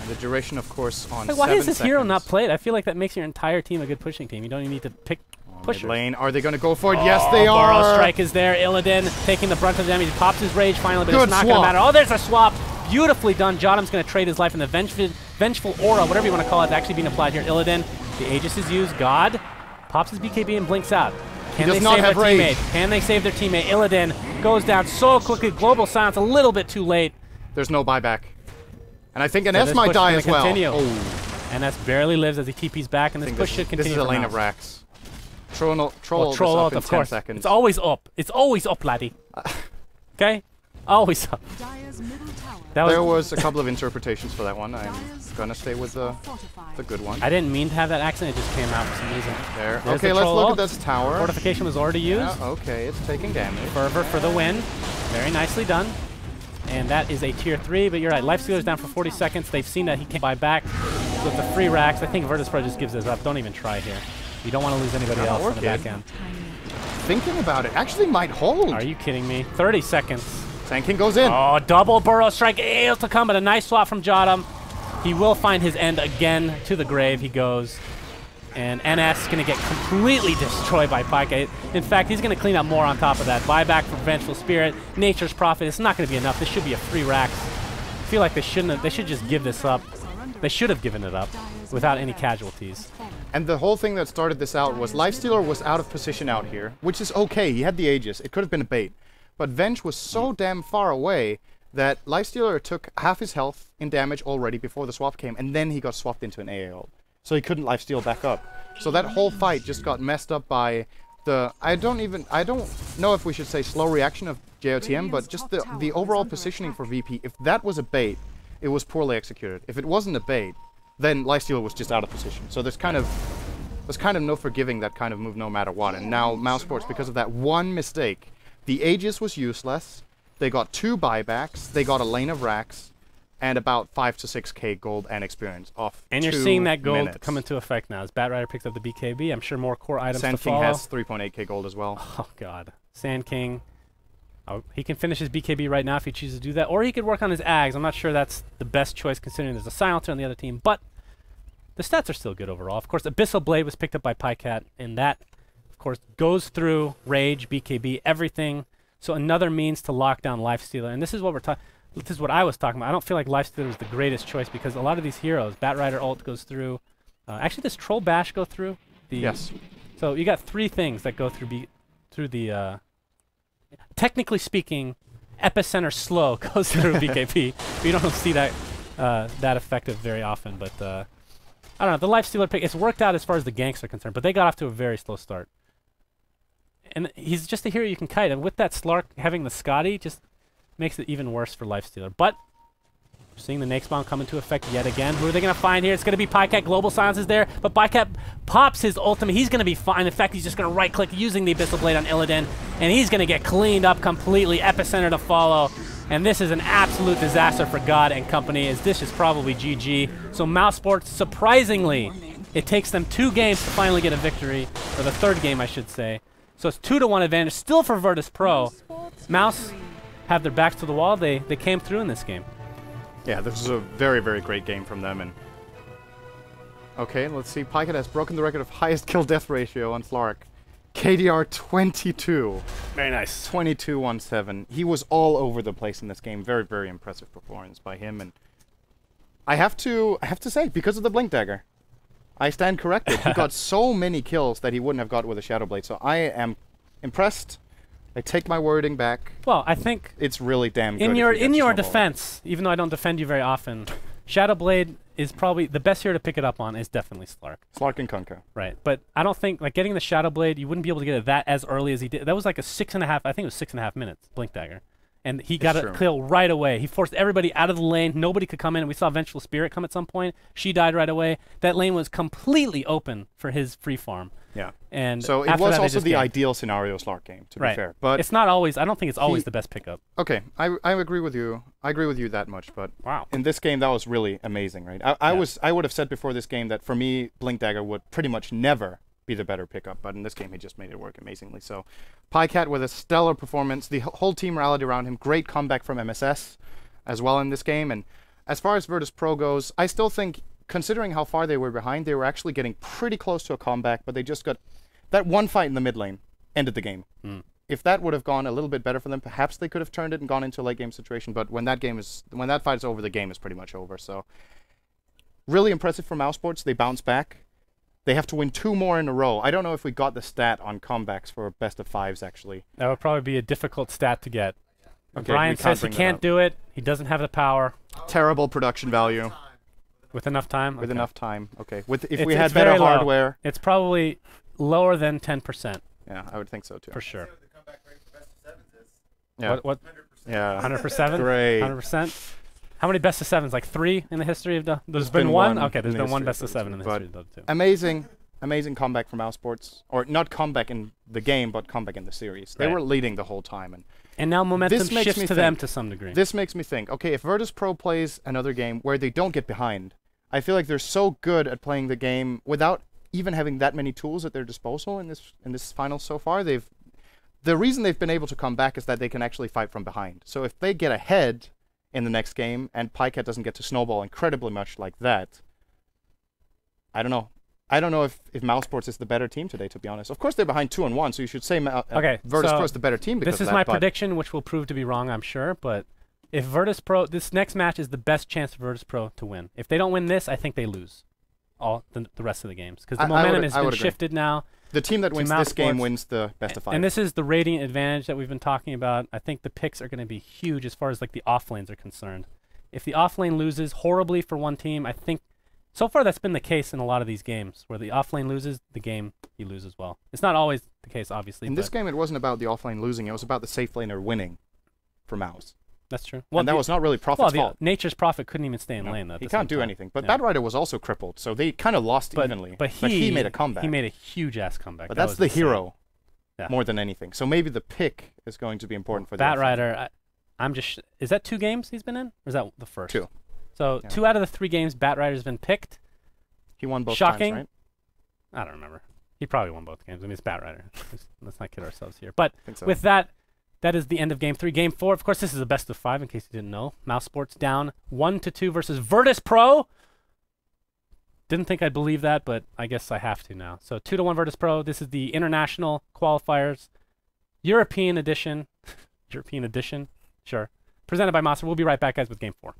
And the duration, of course, on 7 why is this seconds. hero not played? I feel like that makes your entire team a good pushing team. You don't even need to pick pushers. Lane, are they going to go for it? Yes, they are. Burrow Strike is there. Illidan taking the brunt of the damage. He pops his rage finally, but Good it's not going to matter. Oh, there's a swap. Beautifully done. Jotham's going to trade his life, and the vengeful aura, whatever you want to call it, is actually being applied here. Illidan, the Aegis is used. God pops his BKB and blinks out. Can they save their teammate? Can they save their teammate? Illidan goes down so quickly. Global silence a little bit too late. There's no buyback. And I think NS might die as well. Oh. NS barely lives as he TP's back, and this push should continue. This is a lane of racks. Troll up in of 10 course. seconds. It's always up. It's always up, laddie. Okay? Always up. There was a couple of interpretations for that one. I'm gonna stay with the good one. I didn't mean to have that accent. It just came out for some reason. There. Okay, let's look at this tower. Fortification was already used. Yeah, okay, it's taking damage. Fervor for the win. Very nicely done. And that is a tier 3, but you're right. Lifestealer's down for 40 seconds. They've seen that he can't buy back. So with the free racks, I think Virtus Pro just gives this up. Don't even try here. You don't want to lose anybody else on the back end. Thinking about it, actually might hold. Are you kidding me? 30 seconds. Tanking goes in. Oh, double Burrow Strike. Able to come, but a nice swap from Jotham. He will find his end again. To the grave he goes. And NS is going to get completely destroyed by Pyke. In fact, he's going to clean up more on top of that. Buyback for Vengeful Spirit. Nature's Prophet. It's not going to be enough. This should be a free rack. I feel like they shouldn't have. They should just give this up. They should have given it up without any casualties. And the whole thing that started this out was Lifestealer was out of position out here, which is okay. He had the Aegis. It could have been a bait. But Venge was so damn far away that Lifestealer took half his health in damage already before the swap came, and then he got swapped into an AA ult. So he couldn't lifesteal back up. So that whole fight just got messed up by the... I don't know if we should say slow reaction of JOTM, but just the overall positioning for VP. If that was a bait, it was poorly executed. If it wasn't a bait, then Lifestealer was just out of position. So there's kind of There's kind of no forgiving that kind of move no matter what. And now Mouse Sports, because of that one mistake, the Aegis was useless. They got 2 buybacks. They got a lane of racks. And about 5 to 6k gold and experience off. And you're seeing that gold come into effect now. As Batrider picks up the BKB, I'm sure more core items Sand to King follow. has 3.8k gold as well. Oh, God. Sand King. Oh, he can finish his BKB right now if he chooses to do that. Or he could work on his Ags. I'm not sure that's the best choice considering there's a Silencer on the other team. But the stats are still good overall. Of course, Abyssal Blade was picked up by Pycat. And that, of course, goes through Rage, BKB, everything. So another means to lock down Lifestealer. And this is what we're talking. This is what I was talking about. I don't feel like Lifestealer was the greatest choice because a lot of these heroes, Batrider ult goes through. Actually, does Troll Bash go through? Yes. So you got 3 things that go through the. Technically speaking, Epicenter Slow goes through BKP. You don't see that that effective very often, but I don't know. The Lifestealer pick, it's worked out as far as the ganks are concerned, but they got off to a very slow start. And he's just a hero you can kite, and with that Slark having the Scotty, just makes it even worse for Lifestealer. But we're seeing the next bomb come into effect yet again. Who are they going to find here? It's going to be Pycat. Global Silence is there, but Pycat pops his ultimate. He's going to be fine. In fact, he's just going to right-click using the Abyssal Blade on Illidan, and he's going to get cleaned up completely. Epicenter to follow, and this is an absolute disaster for God and company, as this is probably GG. So Mouse Sports, surprisingly, it takes them 2 games to finally get a victory, or the 3rd game, I should say. So it's 2-1 advantage, still for Virtus Pro. Mouse have their backs to the wall. They came through in this game. Yeah, this is a very, very great game from them. And okay, let's see. Pycat has broken the record of highest kill-death ratio on Slark. KDR 22. Very nice. 22-17. He was all over the place in this game. Very, very impressive performance by him. And I have to say, because of the Blink Dagger, I stand corrected. He got so many kills that he wouldn't have got with a Shadow Blade. So I am impressed. I take my wording back. Well, I think it's really damn good. In your defense, even though I don't defend you very often, Shadow Blade is probably the best hero to pick it up on. Is definitely Slark. Slark and Kunkka. Right, but I don't think like getting the Shadow Blade, you wouldn't be able to get it that as early as he did. That was like a 6.5. I think it was 6.5 minutes. Blink Dagger. And he got a kill right away. He forced everybody out of the lane. Nobody could come in. We saw Vengeful Spirit come at some point. She died right away. That lane was completely open for his free farm. Yeah. And so it was also the ideal scenario Slark game, to be fair. But it's not always. I don't think it's always the best pickup. Okay, I agree with you. I agree with you that much. But wow, in this game that was really amazing, right? I would have said before this game that for me Blink Dagger would pretty much never be the better pickup, but in this game he just made it work amazingly. So Pycat with a stellar performance, the whole team rallied around him. Great comeback from MSS as well in this game. And as far as Virtus Pro goes, I still think, considering how far they were behind, they were actually getting pretty close to a comeback, but they just got that one fight in the mid lane ended the game. If that would have gone a little bit better for them, perhaps they could have turned it and gone into a late game situation, but when that fight is over, the game is pretty much over. So really impressive for Mouse Sports. They bounce back. They have to win 2 more in a row. I don't know if we got the stat on comebacks for best of 5s, actually. That would probably be a difficult stat to get. Okay, Brian says he can't do it. He doesn't have the power. Terrible production value. With enough time? With enough time, okay. If we had better hardware. It's probably lower than 10%. Yeah, I would think so, too. For sure. The comeback rate for best of 7s is yeah. What? 100%. Yeah. 100%? Great. 100%? How many best of 7s? Like 3 in the history of the... There's been been one? one Okay, there's in the been one history best of of 7 in the history but of the 2. Amazing comeback from Mouse Sports. Or not comeback in the game, but comeback in the series. They were leading the whole time. And now momentum shifts to them to some degree. This makes me think, okay, if Virtus Pro plays another game where they don't get behind, I feel like they're so good at playing the game without even having that many tools at their disposal in this final so far. The reason they've been able to come back is that they can actually fight from behind. So if they get ahead in the next game and Pycat doesn't get to snowball incredibly much like that, I don't know. I don't know if Mouse Sports is the better team today, to be honest. Of course, they're behind 2-1, so you should say Virtus Pro is the better team because this is my prediction, which will prove to be wrong, I'm sure. But if Virtus Pro, this next match is the best chance for Virtus Pro to win. If they don't win this, I think they lose all the rest of the games because the momentum has been shifted now. The team that wins this game wins the best of 5. And this is the rating advantage that we've been talking about. I think the picks are going to be huge as far as like the off lanes are concerned. If the off lane loses horribly for one team, I think so far that's been the case in a lot of these games where the off lane loses, the game you lose as well. It's not always the case, obviously. In this game, it wasn't about the off lane losing. It was about the safe laner winning for Mouse. That's true. And that was not really Prophet's fault. Nature's Prophet couldn't even stay in lane, though. At He the can't same do time. anything. But Yeah. Bad Rider was also crippled, so they kind of lost evenly. But he made a comeback. He made a huge-ass comeback. But That that's was the insane. hero Yeah. more than anything. So maybe the pick is going to be important for the Bat offense. Rider, I'm just... Is that 2 games he's been in? Or is that the first? 2. So Yeah. 2 out of the 3 games, Bat Rider's been picked. He won both Shocking. times, right? I don't remember. He probably won both games. I mean, it's Bat Rider. Let's not kid ourselves here. But I think so. with that, that is the end of Game 3. Game 4, of course, this is a best of 5, in case you didn't know. Mouse Sports down 1-2 versus Virtus Pro. Didn't think I'd believe that, but I guess I have to now. So 2-1 Virtus Pro. This is the international qualifiers, European edition. European edition? Sure. Presented by Monster. We'll be right back, guys, with Game 4.